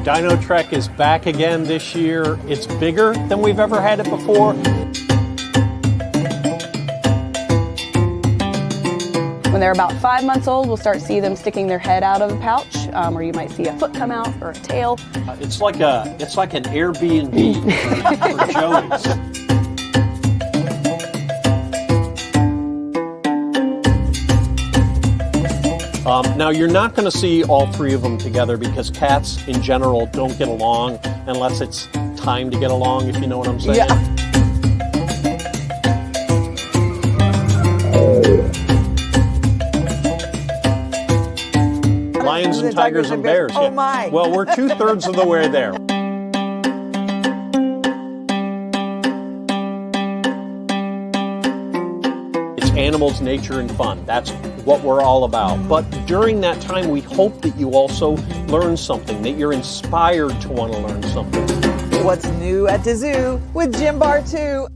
Dino Trek is back again this year. It's bigger than we've ever had it before. When they're about 5 months old, we'll start seeing them sticking their head out of the pouch, or you might see a foot come out or a tail. It's like an Airbnb for Joey's. Now, you're not going to see all three of them together because cats in general don't get along unless it's time to get along, if you know what I'm saying. Yeah. Lions and tigers and bears. Oh, my. Well, we're 2/3 of the way there. It's animals, nature, and fun. That's what we're all about. But during that time, we hope that you also learn something, that you're inspired to want to learn something. What's new at the zoo with Jim Bar 2.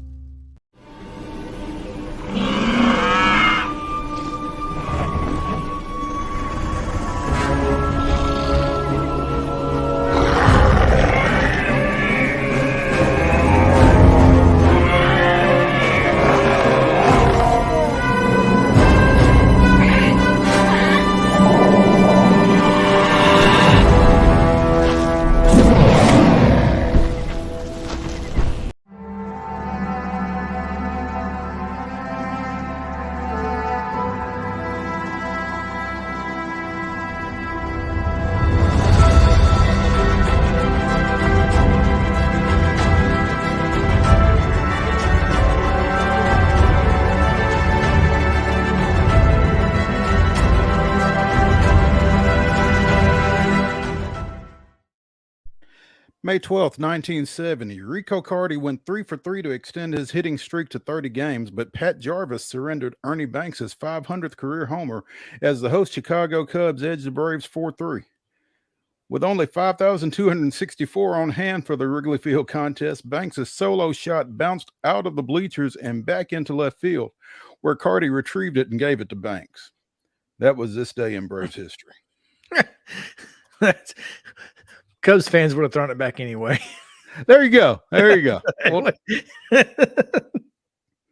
May 12th, 1970, Rico Carty went 3 for 3 to extend his hitting streak to 30 games, but Pat Jarvis surrendered Ernie Banks' 500th career homer as the host Chicago Cubs edged the Braves 4-3. With only 5,264 on hand for the Wrigley Field contest, Banks' solo shot bounced out of the bleachers and back into left field, where Carty retrieved it and gave it to Banks. That was this day in Braves history. Cubs fans would have thrown it back anyway. There you go. There you go. Well,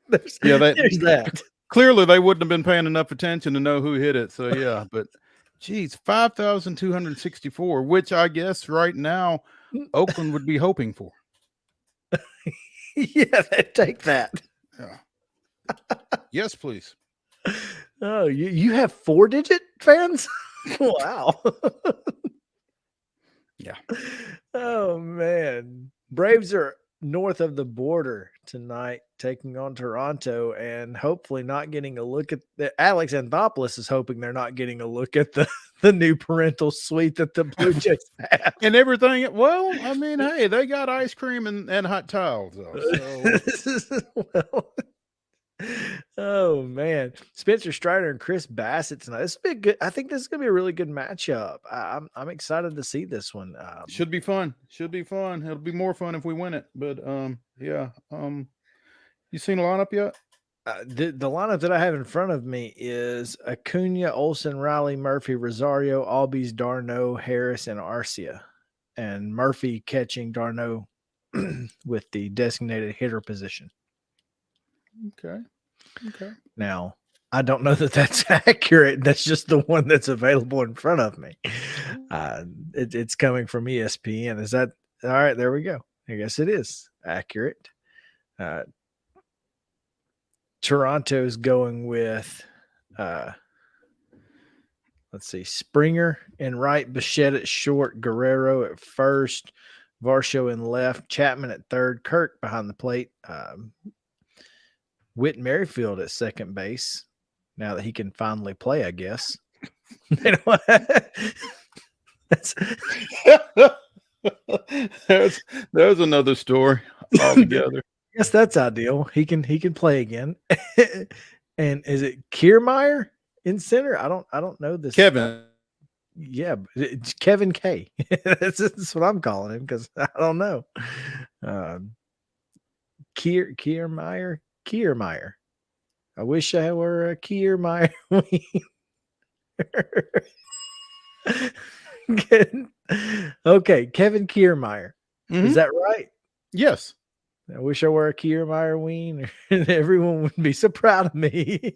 there's that. Clearly, they wouldn't have been paying enough attention to know who hit it. So, yeah, but geez, 5,264, which I guess right now Oakland would be hoping for. Yeah, take that. Yeah. Yes, please. Oh, you have 4-digit fans? Wow. Yeah. Oh, man. Braves are north of the border tonight, taking on Toronto, and hopefully not getting a look at Alex Anthopoulos is hoping they're not getting a look at the new parental suite that the Blue Jays have. And everything. Well, I mean, hey, they got ice cream and hot towels, though. So. Well, oh man, Spencer Strider and Chris Bassett tonight. This will be good. I think this is gonna be a really good matchup. I'm excited to see this one. Should be fun. Should be fun. It'll be more fun if we win it. But yeah. You seen the lineup yet? The lineup that I have in front of me is Acuna, Olsen, Riley, Murphy, Rosario, Albies, Darno, Harris, and Arcia, and Murphy catching Darno with the designated hitter position. Okay. Now, I don't know that that's accurate. That's just the one that's available in front of me. It's coming from ESPN. Is that all right? There we go. I guess it is accurate. Toronto's going with, let's see, Springer in right, Bichette at short, Guerrero at first, Varsho in left, Chapman at third, Kirk behind the plate, Whit Merrifield at second base. Now that he can finally play, I guess. There's another story altogether. Yes, that's ideal. He can play again. And is it Kiermaier in center? I don't know this. Kevin. Yeah, it's Kevin K. That's what I'm calling him because I don't know. Kiermaier. I wish I were a Kiermaier. Okay, Kevin Kiermaier. Mm-hmm. Is that right? Yes. I wish I were a Kiermaier Wien, and everyone would be so proud of me.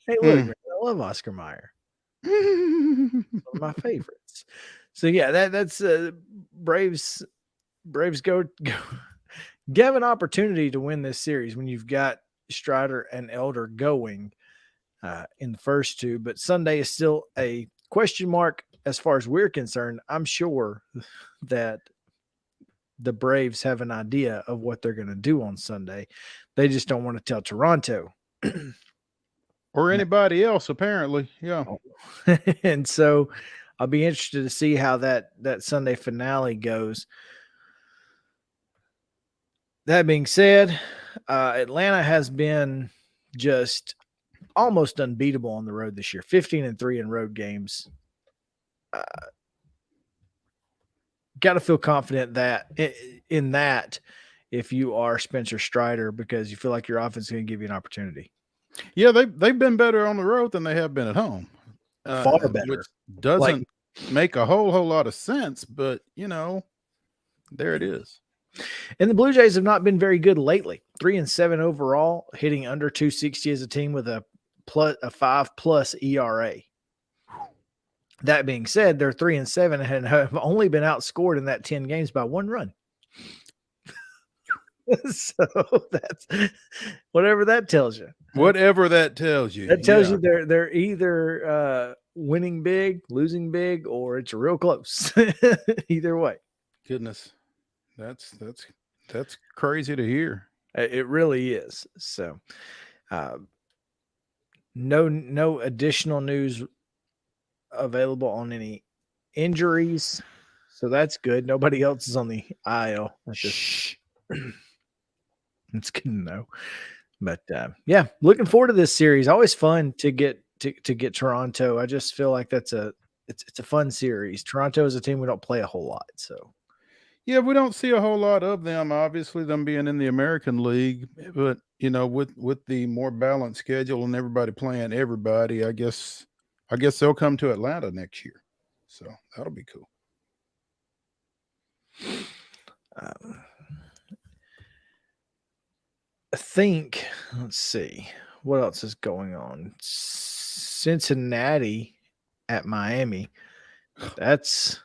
Hey, look, man, I love Oscar Mayer. One of my favorites. So yeah, that's Braves go give an opportunity to win this series when you've got Strider and Elder going in the first two, but Sunday is still a question mark as far as we're concerned. I'm sure that the Braves have an idea of what they're going to do on Sunday. They just don't want to tell Toronto. Or anybody else, apparently. Yeah. And so I'll be interested to see how that Sunday finale goes. That being said, Atlanta has been just almost unbeatable on the road this year. 15-3 in road games. Got to feel confident that in that if you are Spencer Strider, because you feel like your offense is going to give you an opportunity. Yeah, they've been better on the road than they have been at home. Far better. Which doesn't make a whole lot of sense, but, there it is. And the Blue Jays have not been very good lately. 3-7 overall, hitting under 260 as a team with a 5+ ERA. That being said, they're 3-7 and have only been outscored in that 10 games by 1 run. So that's whatever that tells you. Whatever that tells you. That tells you they're either winning big, losing big, or it's real close. Either way. Goodness. That's crazy to hear. It really is. So no additional news available on any injuries, so that's good. Nobody else is on the IL. It's good to know. But yeah, looking forward to this series. Always fun to get to get Toronto. I just feel like it's a fun series. Toronto is a team we don't play a whole lot, so Yeah, we don't see a whole lot of them. Obviously, them being in the American League, but with the more balanced schedule and everybody playing everybody, I guess they'll come to Atlanta next year. So that'll be cool. I think, let's see, what else is going on? Cincinnati at Miami. That's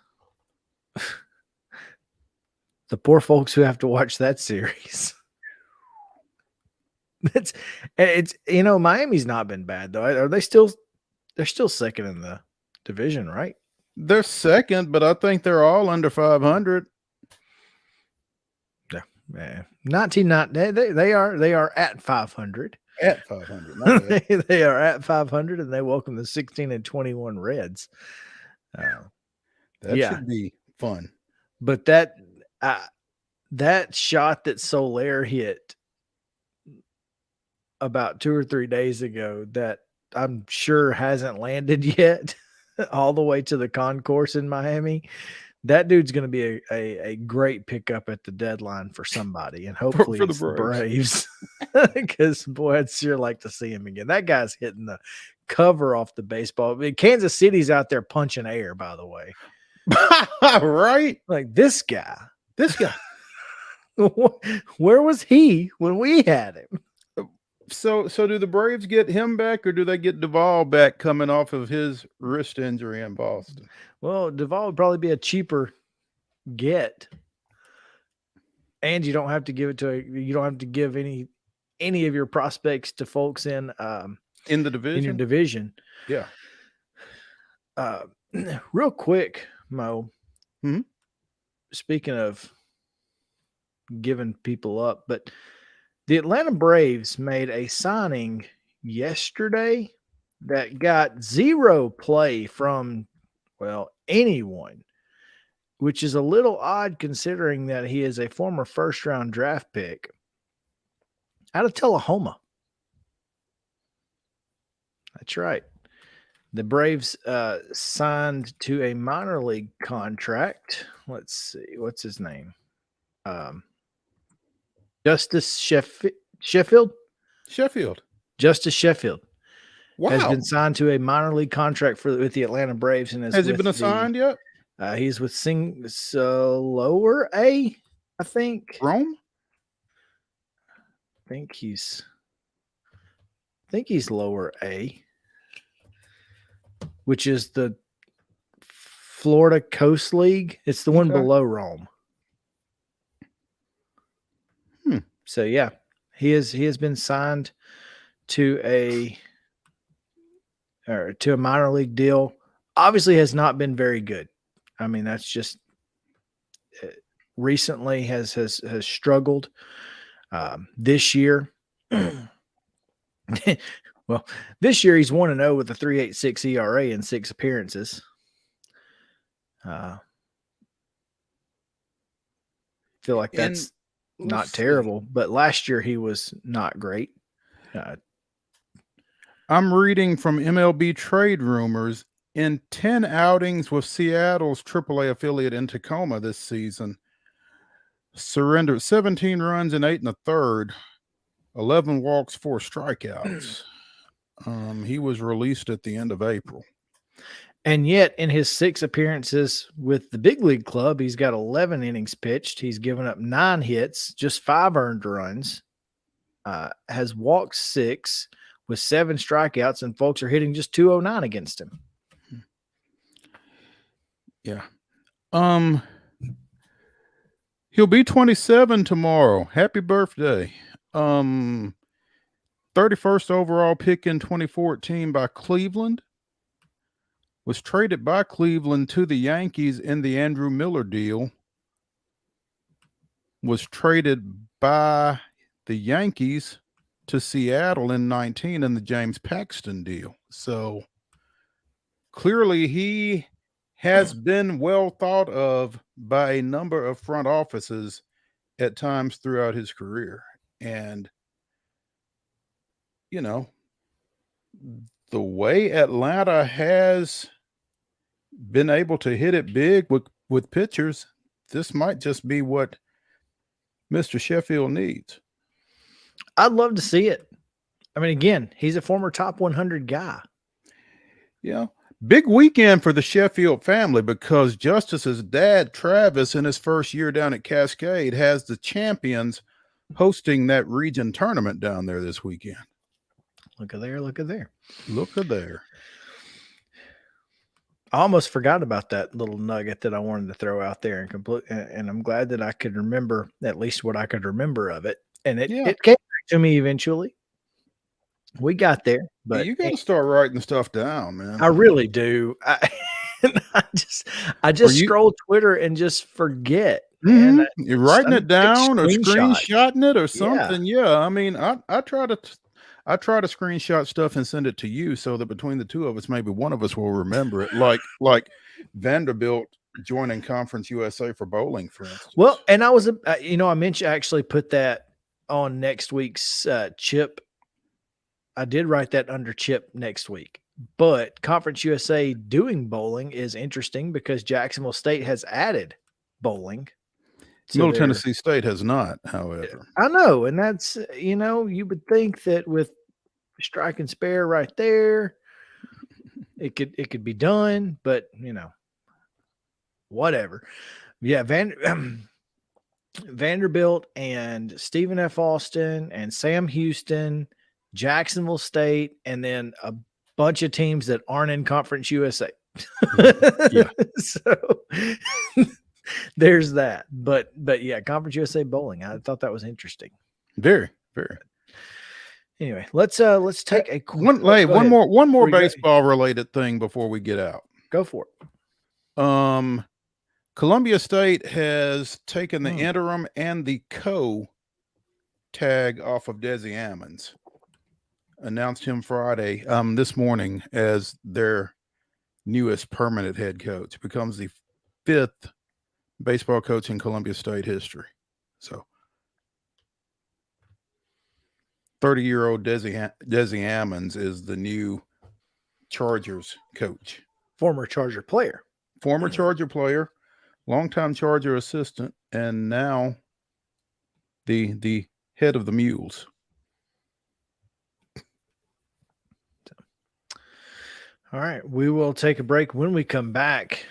the poor folks who have to watch that series. It's Miami's not been bad though. Are they still? They're still second in the division, right? They're second, but I think they're all under 500. Yeah, they are at 500. At 500, they are at 500, and they welcome the 16-21 Reds. That should be fun. But that shot that Soler hit about 2 or 3 days ago that I'm sure hasn't landed yet all the way to the concourse in Miami. That dude's going to be a great pickup at the deadline for somebody, and hopefully for the it's the Braves. Because, boy, I'd sure like to see him again. That guy's hitting the cover off the baseball. I mean, Kansas City's out there punching air, by the way. Right? Like this guy. Where was he when we had him? So do the Braves get him back, or do they get Duvall back coming off of his wrist injury in Boston? Well, Duvall would probably be a cheaper get, and you don't have to give it to you don't have to give any of your prospects to folks in the division. In your division, yeah. Real quick, Mo. Mm-hmm. Speaking of giving people up, but the Atlanta Braves made a signing yesterday that got zero play from, well, anyone, which is a little odd considering that he is a former first-round draft pick out of Tullahoma. That's right. The Braves signed to a minor league contract. Let's see. What's his name? Justice Sheffield? Justice Sheffield. Wow. Has been signed to a minor league contract with the Atlanta Braves. And has he been assigned yet? He's with lower A, I think. Rome? I think he's lower A, which is the Florida Coast League. It's the one below Rome. So yeah, he has been signed to a minor league deal. Obviously has not been very good. I mean, that's just recently has struggled. This year, well, this year he's 1-0 with a 3.86 ERA in 6 appearances. Feel like that's not terrible, but last year he was not great. I'm reading from MLB Trade Rumors. In 10 outings with Seattle's AAA affiliate in Tacoma this season, surrendered 17 runs in 8 1/3, 11 walks, 4 strikeouts. He was released at the end of April. And yet, in his 6 appearances with the big league club, he's got 11 innings pitched. He's given up 9 hits, just 5 earned runs, has walked 6 with 7 strikeouts, and folks are hitting just .209 against him. Yeah. He'll be 27 tomorrow. Happy birthday. 31st overall pick in 2014 by Cleveland. Was traded by Cleveland to the Yankees in the Andrew Miller deal. Was traded by the Yankees to Seattle in 19 in the James Paxton deal. So clearly he has been well thought of by a number of front offices at times throughout his career. And, you know, the way Atlanta has been able to hit it big with pitchers, this might just be what Mr. Sheffield needs. I'd love to see it. I mean, again, he's a former top 100 guy. Yeah. Big weekend for the Sheffield family because Justice's dad, Travis, in his first year down at Cascade, has the champions hosting that region tournament down there this weekend. Look at there. Look at there. Look at there. I almost forgot about that little nugget that I wanted to throw out there and I'm glad that I could remember at least what I could remember of it. And it came back to me eventually. We got there, but you got to start writing stuff down, man. I really do. I just scroll Twitter and just forget. Mm-hmm. You're writing it down or screenshotting it or something. Yeah. I mean, I try to screenshot stuff and send it to you so that between the two of us, maybe one of us will remember it. Like Vanderbilt joining Conference USA for bowling, for instance. Well, and I mentioned I actually put that on next week's Chip. I did write that under Chip next week, but Conference USA doing bowling is interesting because Jacksonville State has added bowling. Middle Tennessee State has not, however. I know. And that's, you would think that with strike and spare right there, it could be done, but whatever. Yeah. Vanderbilt and Stephen F. Austin and Sam Houston, Jacksonville State, and then a bunch of teams that aren't in Conference USA. Yeah. So there's that. But yeah, Conference USA bowling. I thought that was interesting. Very, very. Anyway, let's take a one more baseball related thing before we get out. Go for it. Columbia State has taken the interim and the tag off of Desi Ammons. Announced him Friday, this morning, as their newest permanent head coach. Becomes the 5th baseball coach in Columbia State history. So 30-year-old Desi Ammons is the new Chargers coach. Former Charger player. Longtime Charger assistant, and now the head of the Mules. All right, we will take a break. When we come back,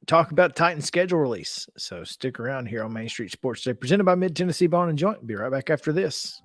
talk about Titans schedule release. So stick around here on Main Street Sports Today, presented by Mid-Tennessee Bone and Joint. Be right back after this.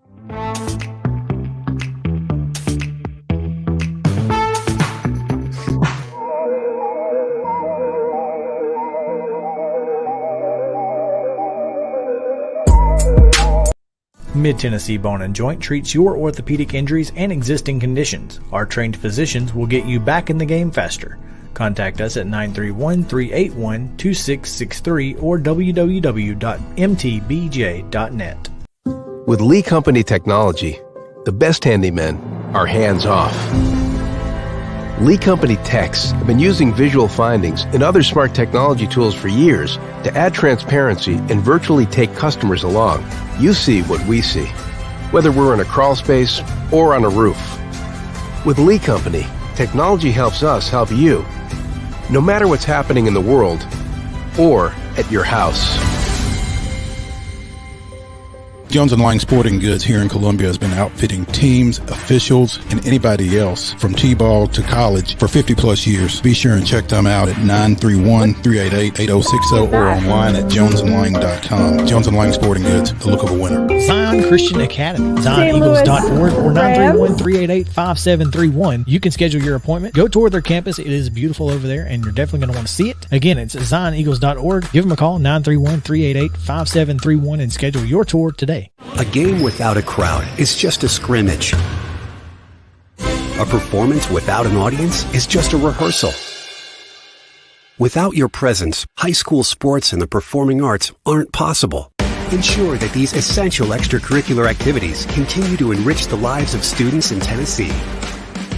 Mid-Tennessee Bone and Joint treats your orthopedic injuries and existing conditions. Our trained physicians will get you back in the game faster. Contact us at 931-381-2663 or www.mtbj.net. With Lee Company technology, the best handymen are hands-off. Lee Company techs have been using visual findings and other smart technology tools for years to add transparency and virtually take customers along. You see what we see, whether we're in a crawl space or on a roof. With Lee Company, technology helps us help you, no matter what's happening in the world or at your house. Jones & Lang Sporting Goods here in Columbia has been outfitting teams, officials, and anybody else from T-ball to college for 50 plus years. Be sure and check them out at 931-388-8060 or online at jonesandlang.com. Jones & Lang Sporting Goods, the look of a winner. Zion Christian Academy, ZionEagles.org or 931-388-5731. You can schedule your appointment. Go tour their campus. It is beautiful over there, and you're definitely going to want to see it. Again, it's ZionEagles.org. Give them a call, 931-388-5731, and schedule your tour today. A game without a crowd is just a scrimmage. A performance without an audience is just a rehearsal. Without your presence, high school sports and the performing arts aren't possible. Ensure that these essential extracurricular activities continue to enrich the lives of students in Tennessee.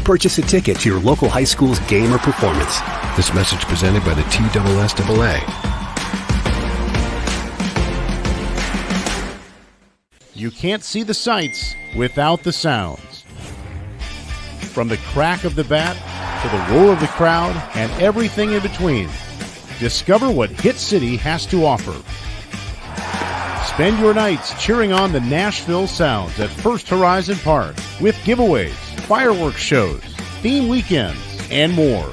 Purchase a ticket to your local high school's game or performance. This message presented by the TSSAA. You can't see the sights without the sounds. From the crack of the bat to the roar of the crowd and everything in between, discover what Hit City has to offer. Spend your nights cheering on the Nashville Sounds at First Horizon Park with giveaways, fireworks shows, theme weekends, and more.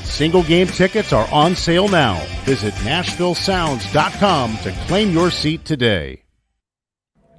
Single game tickets are on sale now. Visit NashvilleSounds.com to claim your seat today.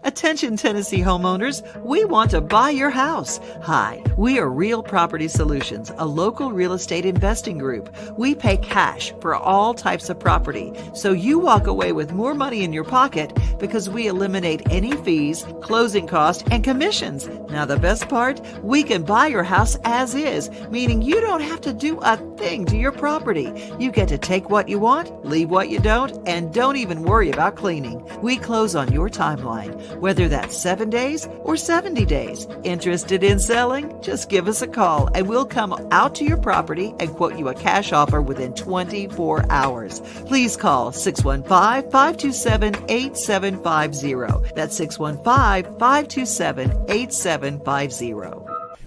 Attention Tennessee homeowners, we want to buy your house. Hi, we are Real Property Solutions, a local real estate investing group. We pay cash for all types of property, so you walk away with more money in your pocket because we eliminate any fees, closing costs, and commissions. Now the best part, we can buy your house as is, meaning you don't have to do a thing to your property. You get to take what you want, leave what you don't, and don't even worry about cleaning. We close on your timeline, whether that's 7 days or 70 days. Interested in selling? Just give us a call and we'll come out to your property and quote you a cash offer within 24 hours. Please call 615-527-8750. That's 615-527-8750.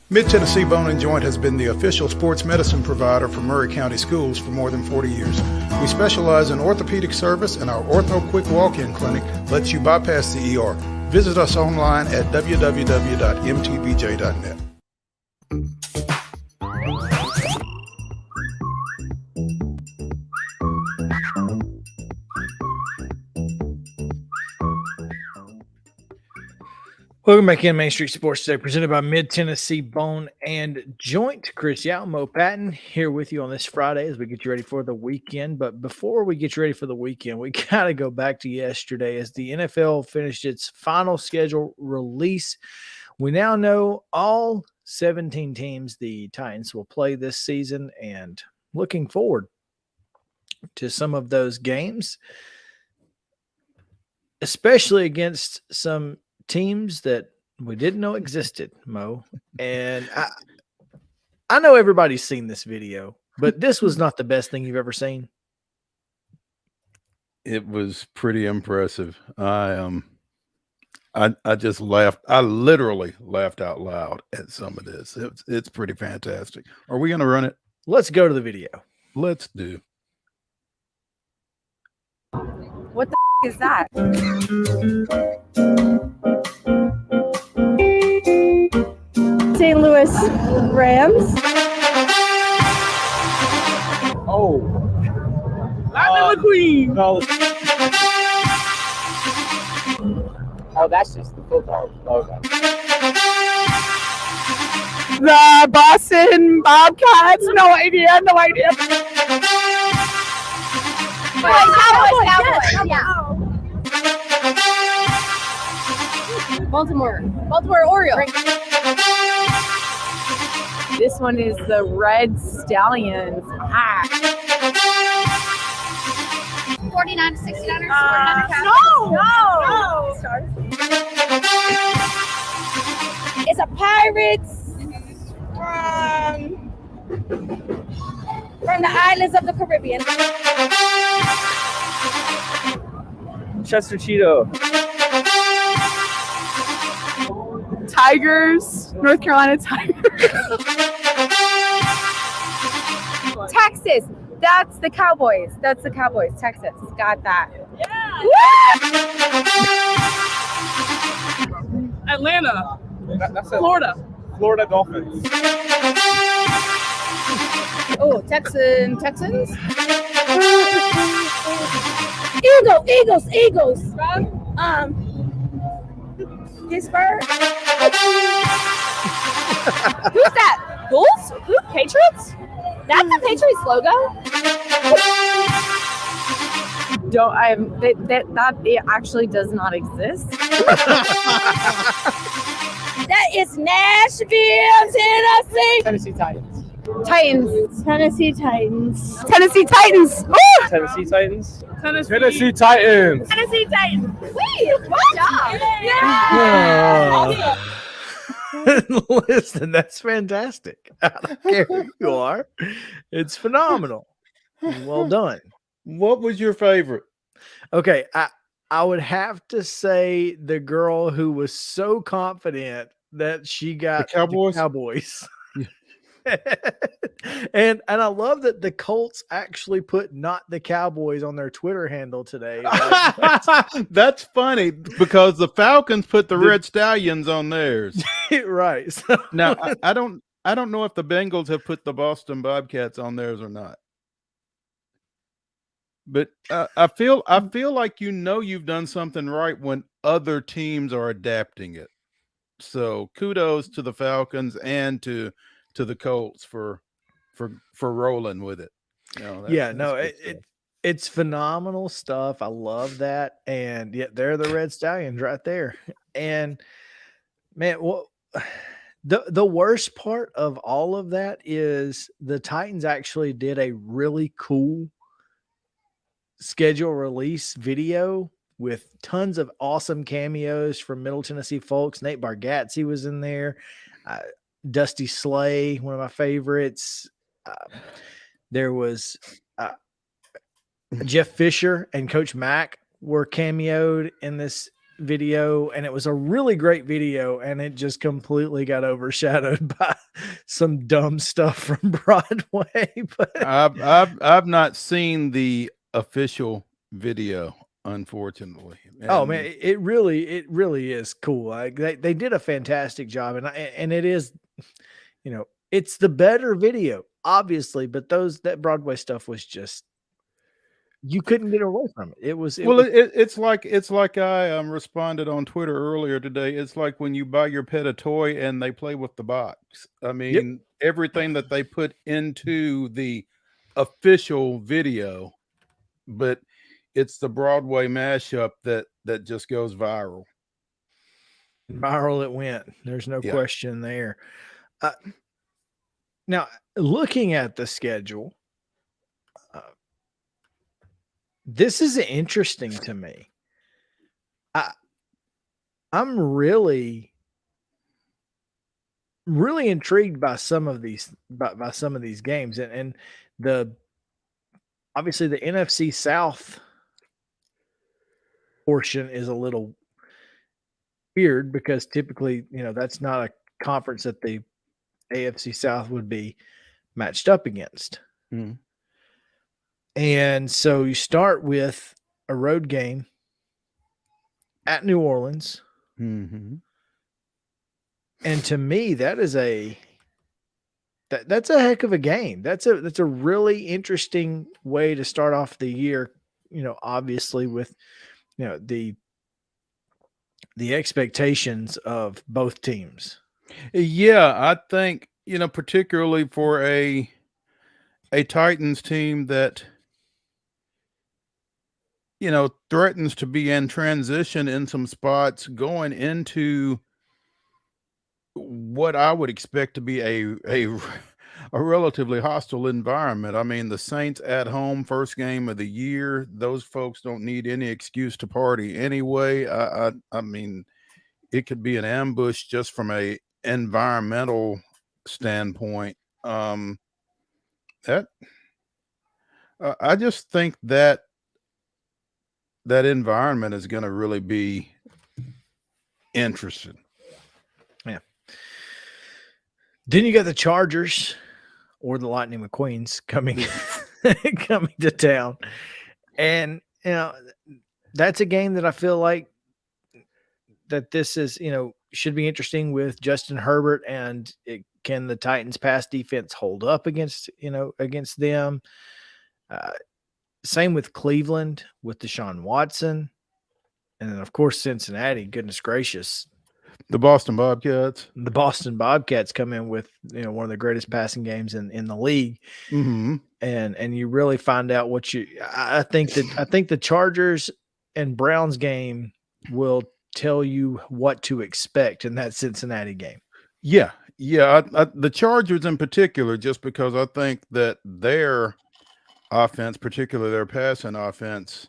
Mid-Tennessee Bone and Joint has been the official sports medicine provider for Murray County Schools for more than 40 years. We specialize in orthopedic service, and our Ortho Quick Walk-In Clinic lets you bypass the ER. Visit us online at www.mtbj.net. Welcome back in Main Street Sports Today, presented by Mid-Tennessee Bone and Joint. Chris Yow, Mo Patton here with you on this Friday as we get you ready for the weekend. But before we get you ready for the weekend, we got to go back to yesterday as the NFL finished its final schedule release. We now know all 17 teams the Titans will play this season, and looking forward to some of those games, especially against some teams that we didn't know existed, Mo. And I know everybody's seen this video, but this was not the best thing you've ever seen. It was pretty impressive. I just laughed. I literally laughed out loud at some of this. It's pretty fantastic. Are we going to run it? Let's go to the video. Let's do. What the is that? St. Louis Rams. Oh. Lightning McQueen. Oh, that's just the football logo. The Boston Bobcats. No idea. Cowboys. Yeah. Baltimore Orioles. This one is the Red Stallions. 49 to 69ers. No. It's a Pirates from the islands of the Caribbean. Chester Cheeto. Tigers. North Carolina Tigers. Texas. That's the Cowboys. Texas. Got that. Yeah. Atlanta. That's Florida. Florida Dolphins. Oh, Texans. Eagles. Pittsburgh. Who's that? Bulls? Who? Patriots? That's the Patriots logo. That it actually does not exist. That is Nashville, Tennessee. Tennessee Titans. Tennessee Titans. Woo! Tennessee Titans. Tennessee Titans. Wait, what? Yeah. Listen, that's fantastic. I don't care who you are. It's phenomenal. Well done. What was your favorite? Okay, I would have to say the girl who was so confident that she got the Cowboys? Cowboys. and I love that the Colts actually put not the Cowboys on their Twitter handle today. Like, that's funny because the Falcons put the Red Stallions on theirs. Right. So, now I don't know if the Bengals have put the Boston Bobcats on theirs or not. But I feel like you've done something right when other teams are adapting it. So kudos to the Falcons and to the Colts for rolling with it. It's phenomenal stuff. I love that, and yet they're the Red Stallions right there. And man, the worst part of all of that is the Titans actually did a really cool schedule release video with tons of awesome cameos from Middle Tennessee folks. Nate Bargatze was in there. Dusty Slay, one of my favorites. There was Jeff Fisher and Coach Mack were cameoed in this video, and it was a really great video, and it just completely got overshadowed by some dumb stuff from Broadway. But I've not seen the official video, unfortunately. Oh man, it really is cool. Like they did a fantastic job, and it is, it's the better video, obviously, but that Broadway stuff was just, you couldn't get away from it. It's like I responded on Twitter earlier today. It's like when you buy your pet a toy and they play with the box. I mean, everything that they put into the official video, but it's the Broadway mashup that just goes viral. Viral it went. There's no question there. Now, looking at the schedule, this is interesting to me. I'm really intrigued by some of these games, and obviously the NFC South portion is a little weird because typically, that's not a conference that the AFC South would be matched up against. Mm-hmm. And so you start with a road game at New Orleans. Mm-hmm. And to me, that is that's a heck of a game. That's a really interesting way to start off the year, obviously with, the expectations of both teams. Yeah, I think, particularly for a Titans team that, threatens to be in transition in some spots going into what I would expect to be a relatively hostile environment. I mean, the Saints at home, first game of the year, those folks don't need any excuse to party anyway. I mean, it could be an ambush just from a environmental standpoint. I just think that environment is going to really be interesting. Yeah. Then you got the Chargers or the Lightning McQueens coming to town. And, that's a game that I feel like that this is, should be interesting with Justin Herbert, and can the Titans pass defense hold up against them? Same with Cleveland with Deshaun Watson. And then, of course, Cincinnati, goodness gracious. The Boston Bobcats. The Boston Bobcats come in with, one of the greatest passing games in the league. Mm-hmm. And you really find out I think the Chargers and Browns game will tell you what to expect in that Cincinnati game. Yeah. Yeah. The Chargers in particular, just because I think that their offense, particularly their passing offense,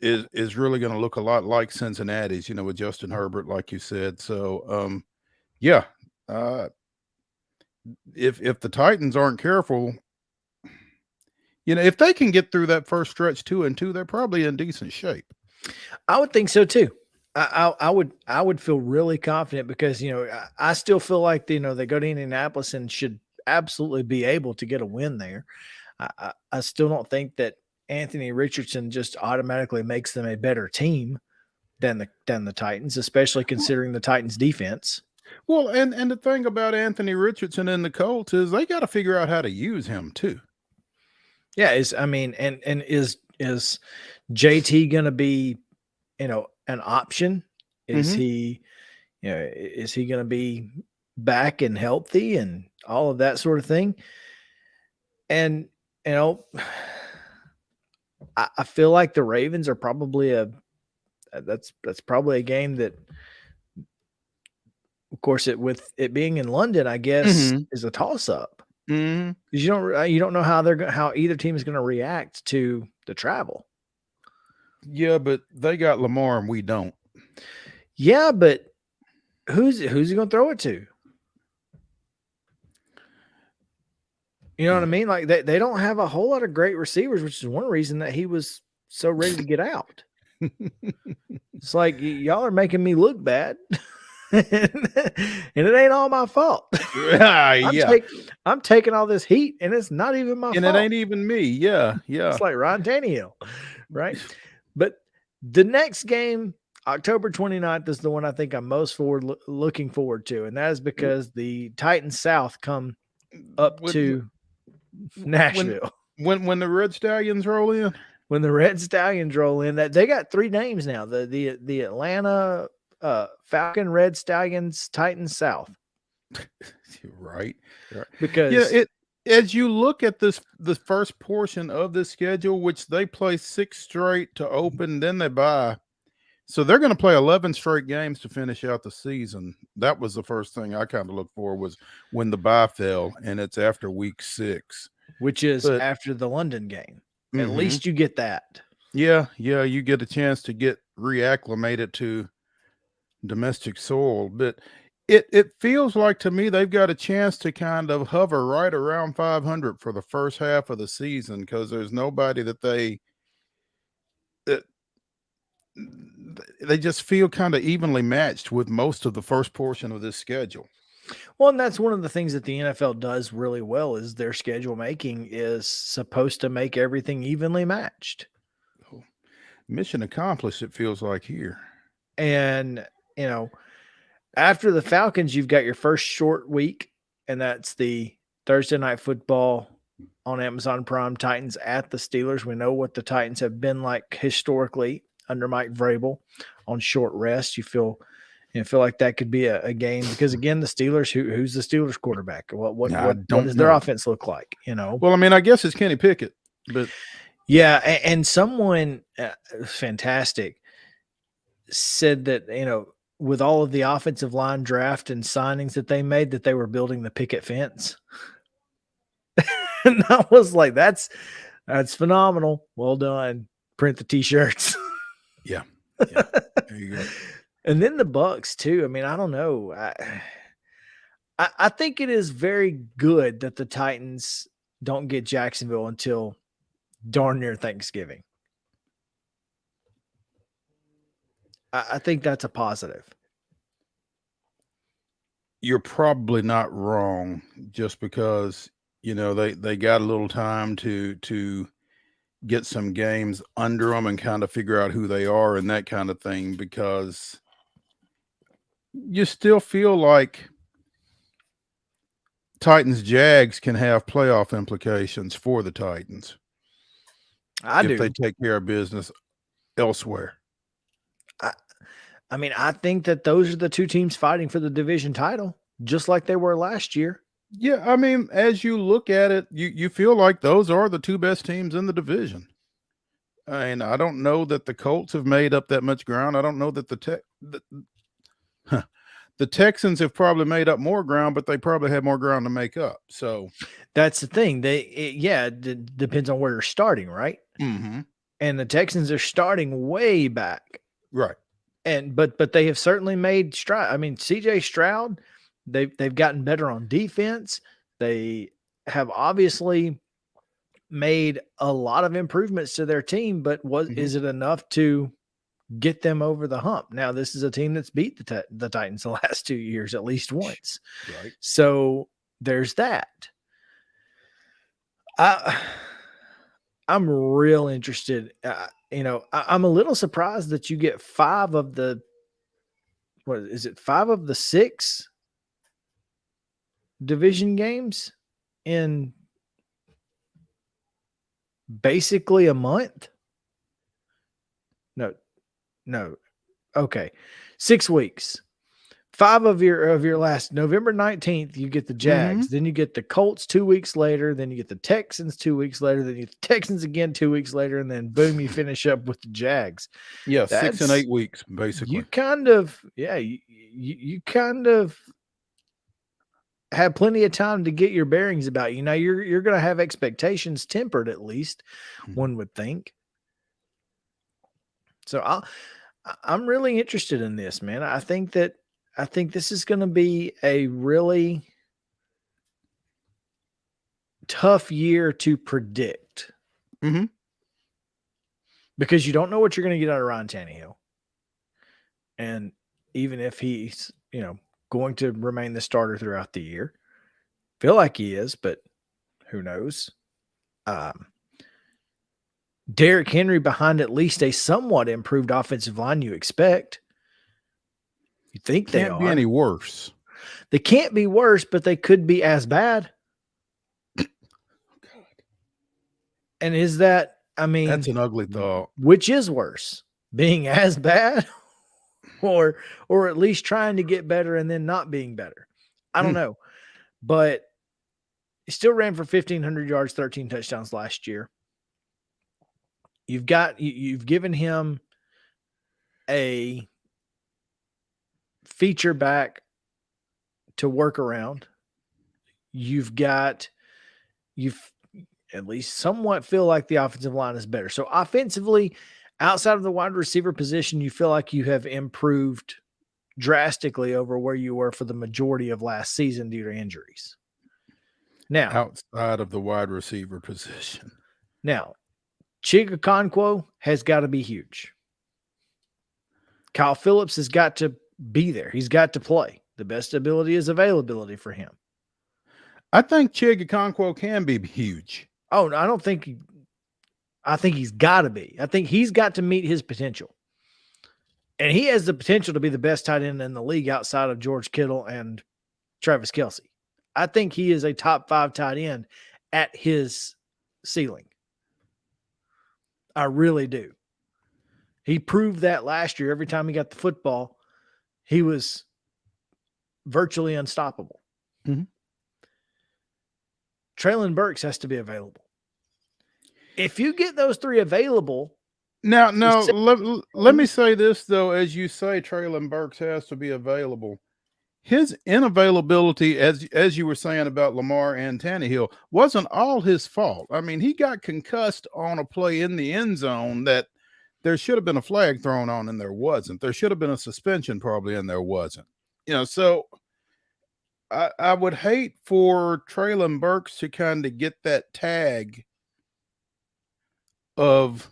is really going to look a lot like Cincinnati's, with Justin Herbert, like you said. So, Yeah. If the Titans aren't careful, if they can get through that first stretch 2-2, they're probably in decent shape. I would think so too. I would feel really confident because I still feel like they go to Indianapolis and should absolutely be able to get a win there. I still don't think that Anthony Richardson just automatically makes them a better team than the Titans, especially considering the Titans defense. Well, and the thing about Anthony Richardson and the Colts is they got to figure out how to use him too. Yeah, is JT going to be, an option? Is he going to be back and healthy and all of that sort of thing? And I feel like the Ravens are probably that's probably a game that, of course, with it being in London, I guess, is a toss up. Mm-hmm. Because you don't know how either team is going to react to the travel. Yeah, but they got Lamar and we don't. Yeah, but who's he going to throw it to? You know what I mean? Like they don't have a whole lot of great receivers, which is one reason that he was so ready to get out. It's like y'all are making me look bad. And it ain't all my fault. I'm taking all this heat, and it's not even my fault. And it ain't even me. Yeah. It's like Ryan Tannehill, right? But the next game, October 29th, is the one I think I'm most looking forward to, and that is because the Titans South come up to Nashville. When the Red Stallions roll in? When the Red Stallions roll in, that they got 3 names now. The Atlanta Falcon, Red Stallions, Titans South. Right. Because as you look at the first portion of the schedule, which they play 6 straight to open, then they bye. So they're going to play 11 straight games to finish out the season. That was the first thing I kind of looked for, was when the bye fell, and it's after week 6. Which is after the London game. At least you get that. Yeah, you get a chance to get reacclimated to domestic soil. But it feels like to me they've got a chance to kind of hover right around 500 for the first half of the season, because there's nobody that they just feel kind of evenly matched with most of the first portion of this schedule. Well, and that's one of the things that the NFL does really well, is their schedule making is supposed to make everything evenly matched. Mission accomplished, it feels like here. And, after the Falcons, you've got your first short week, and that's the Thursday Night Football on Amazon Prime, Titans at the Steelers. We know what the Titans have been like historically under Mike Vrabel on short rest. You feel like that could be a game, because again, the Steelers, who's the Steelers quarterback? What does their offense look like? Well, I mean, I guess it's Kenny Pickett, but yeah. And someone fantastic said that, with all of the offensive line draft and signings that they made, that they were building the picket fence. And I was like, that's phenomenal. Well done. Print the t-shirts. Yeah. There you go. And then the Bucks too. I mean, I don't know. I think it is very good that the Titans don't get Jacksonville until darn near Thanksgiving. I think that's a positive. You're probably not wrong, just because, they got a little time to get some games under them and kind of figure out who they are and that kind of thing, because you still feel like Titans Jags can have playoff implications for the Titans. If they take care of business elsewhere. I mean, I think that those are the 2 teams fighting for the division title, just like they were last year. Yeah, I mean, as you look at it, you feel like those are the 2 best teams in the division. And I don't know that the Colts have made up that much ground. I don't know that the Texans have probably made up more ground, but they probably have more ground to make up. So that's the thing. It depends on where you're starting, right? Mm-hmm. And the Texans are starting way back. Right. But they have certainly made stride. I mean, CJ Stroud, They've gotten better on defense. They have obviously made a lot of improvements to their team, but is it enough to get them over the hump? Now, this is a team that's beat the Titans the last 2 years at least once. Right. So there's that. I'm real interested. I'm a little surprised that you get 5 of the 5 of the 6 division games in basically a month. No. Okay. 6 weeks. 5 of your last November 19th, you get the Jags. Then you get the Colts 2 weeks later. Then you get the Texans 2 weeks later. Then you get the Texans again 2 weeks later. And then boom, you finish up with the Jags. Yeah, 6 and 8 weeks, basically. You kind of have plenty of time to get your bearings about you. Now you're going to have expectations tempered, at least one would think. So I'm really interested in this, man. I think this is going to be a really tough year to predict. Because you don't know what you're going to get out of Ryan Tannehill. And even if he's, going to remain the starter throughout the year, feel like he is, but who knows? Derrick Henry behind at least a somewhat improved offensive line you expect. You think they can't be any worse. They can't be worse, but they could be as bad. And is that, that's an ugly thought. Which is worse, being as bad or at least trying to get better and then not being better? I don't know, but he still ran for 1,500 yards, 13 touchdowns last year. You've given him a feature back to work around. You've at least somewhat feel like the offensive line is better. So offensively, outside of the wide receiver position, you feel like you have improved drastically over where you were for the majority of last season due to injuries. Now, outside of the wide receiver position. Now, Chig Okonkwo has got to be huge. Kyle Phillips has got to be there. He's got to play. The best ability is availability for him. I think Chig Okonkwo can be huge. Oh, no, I think he's got to be. I think he's got to meet his potential. And he has the potential to be the best tight end in the league outside of George Kittle and Travis Kelce. I think he is a top 5 tight end at his ceiling. I really do. He proved that last year. Every time he got the football, he was virtually unstoppable. Treylon Burks has to be available. If you get those 3 available. Now, let me say this, though. As you say, Treylon Burks has to be available. His inavailability, as you were saying about Lamar and Tannehill, wasn't all his fault. I mean, he got concussed on a play in the end zone that there should have been a flag thrown on and there wasn't. There should have been a suspension probably and there wasn't. So I would hate for Treylon Burks to kind of get that tag of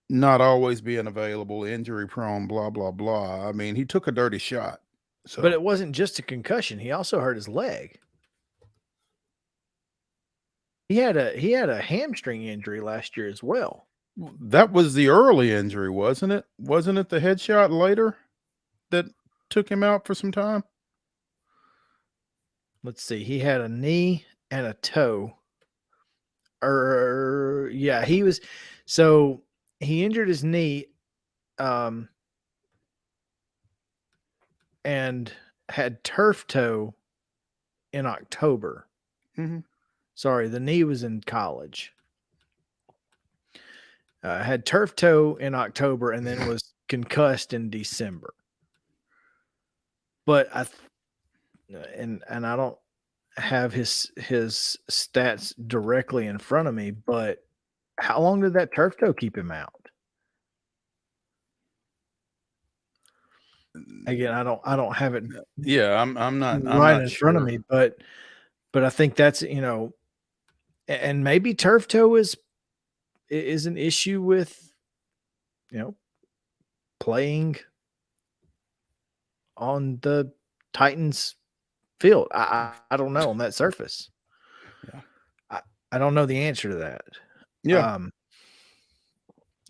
not always being available, injury prone, blah, blah, blah. I mean, he took a dirty shot. So. But it wasn't just a concussion. He also hurt his leg. He had a hamstring injury last year as well. That was the early injury, wasn't it? Wasn't it the headshot later that took him out for some time? Let's see. He had a knee and a toe. Yeah, he was. So he injured his knee and had turf toe in October. Sorry, the knee was in college. Had turf toe in October and then was concussed in December. But I don't have his stats directly in front of me, but how long did that turf toe keep him out? Again, I don't have it. Yeah, I'm not right in sure. front of me, but I think that's, and maybe turf toe is an issue with, playing on the Titans field. I don't know on that surface. Yeah. I don't know the answer to that. Yeah.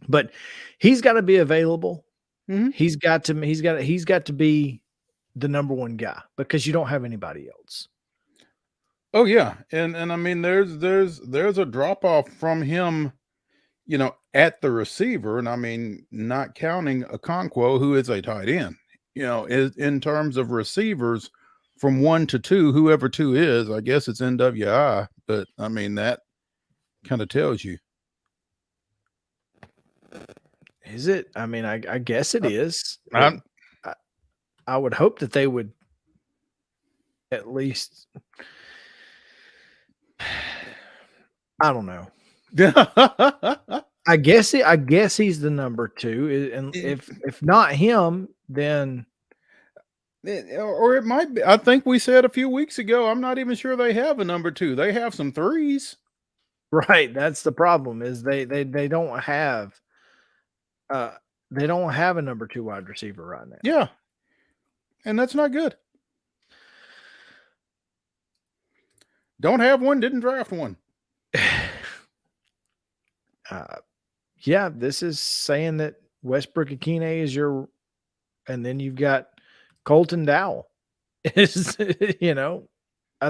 But he's got to be available. Mm-hmm. He's got to be the number one guy because you don't have anybody else. Oh yeah. And I mean there's a drop off from him, at the receiver, and I mean not counting Okonkwo, who is a tight end. In terms of receivers from 1 to 2, whoever 2 is, I guess it's NWI, but I mean that kind of tells you. Is it? I mean, I guess it is. I would hope that they would at least. I don't know. I guess he's the number 2, and if not him, then. Or it might be. I think we said a few weeks ago, I'm not even sure they have a number 2. They have some 3s. Right. That's the problem is they don't have a number 2 wide receiver right now. Yeah. And that's not good. Don't have one, didn't draft one. Yeah, this is saying that Westbrook Akine is your, and then you've got Colton Dowell. I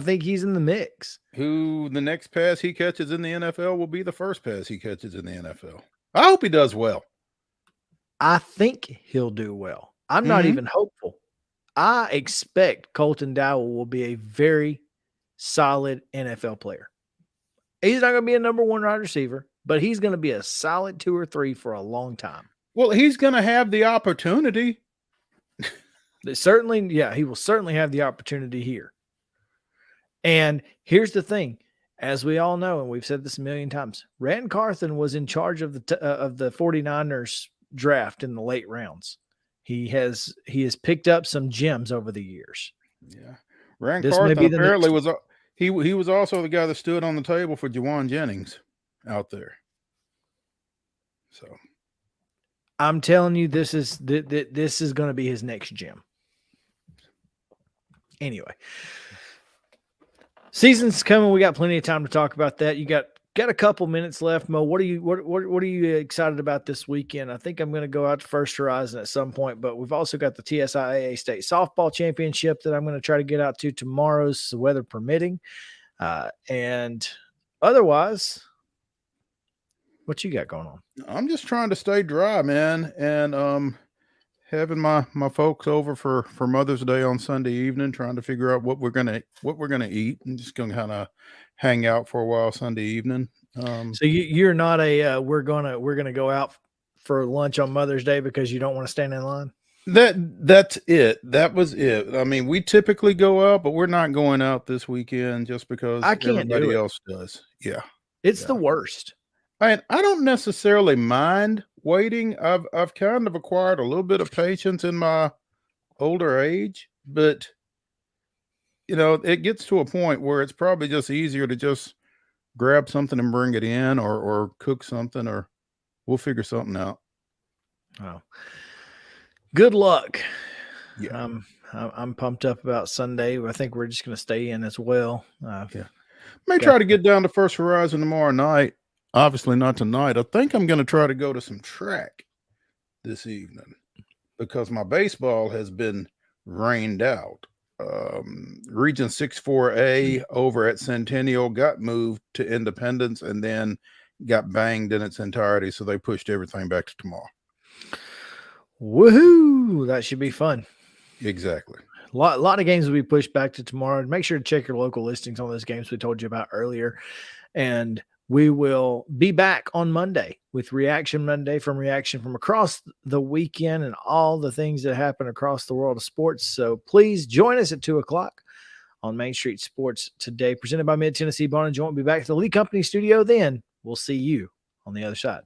think he's in the mix. Who the next pass he catches in the NFL will be the first pass he catches in the NFL. I hope he does well. I think he'll do well. I'm not even hopeful. I expect Colton Dowell will be a very solid NFL player. He's not going to be a number 1 wide receiver, but he's going to be a solid 2 or 3 for a long time. Well, he's going to have the opportunity. Certainly, yeah, he will certainly have the opportunity here. And here's the thing, as we all know, and we've said this a million times, Rand Carthen was in charge of the 49ers draft in the late rounds. He has picked up some gems over the years. Yeah. Rand Carthen apparently was he was also the guy that stood on the table for Juwan Jennings out there. So I'm telling you, this is going to be his next gem. Anyway, season's coming. We got plenty of time to talk about that. You got a couple minutes left, Mo. What are you excited about this weekend? I think I'm going to go out to First Horizon at some point, but we've also got the TSIAA State Softball Championship that I'm going to try to get out to tomorrow's weather permitting. And otherwise, what you got going on? I'm just trying to stay dry, man, and having my folks over for Mother's Day on Sunday evening, trying to figure out what we're gonna eat, and just gonna kind of hang out for a while Sunday evening. So you're not a we're gonna go out for lunch on Mother's Day because you don't want to stand in line? That's it. That was it. I mean, we typically go out, but we're not going out this weekend just because everybody else does. Yeah, it's the worst. I don't necessarily mind waiting. I've kind of acquired a little bit of patience in my older age, but it gets to a point where it's probably just easier to just grab something and bring it in, or cook something, or we'll figure something out. Oh, good luck. Yeah. I'm pumped up about Sunday. I think we're just going to stay in as well. May try to get down to First Horizon tomorrow night. Obviously not tonight. I think I'm going to try to go to some track this evening because my baseball has been rained out. Region 6-4A over at Centennial got moved to Independence and then got banged in its entirety. So they pushed everything back to tomorrow. Woohoo! That should be fun. Exactly. A lot of games will be pushed back to tomorrow. Make sure to check your local listings on those games we told you about earlier. And we will be back on Monday with Reaction Monday from across the weekend and all the things that happen across the world of sports. So please join us at 2:00 on Main Street Sports Today, presented by Mid-Tennessee Bar and Joint. We'll be back to the Lee Company studio then. We'll see you on the other side.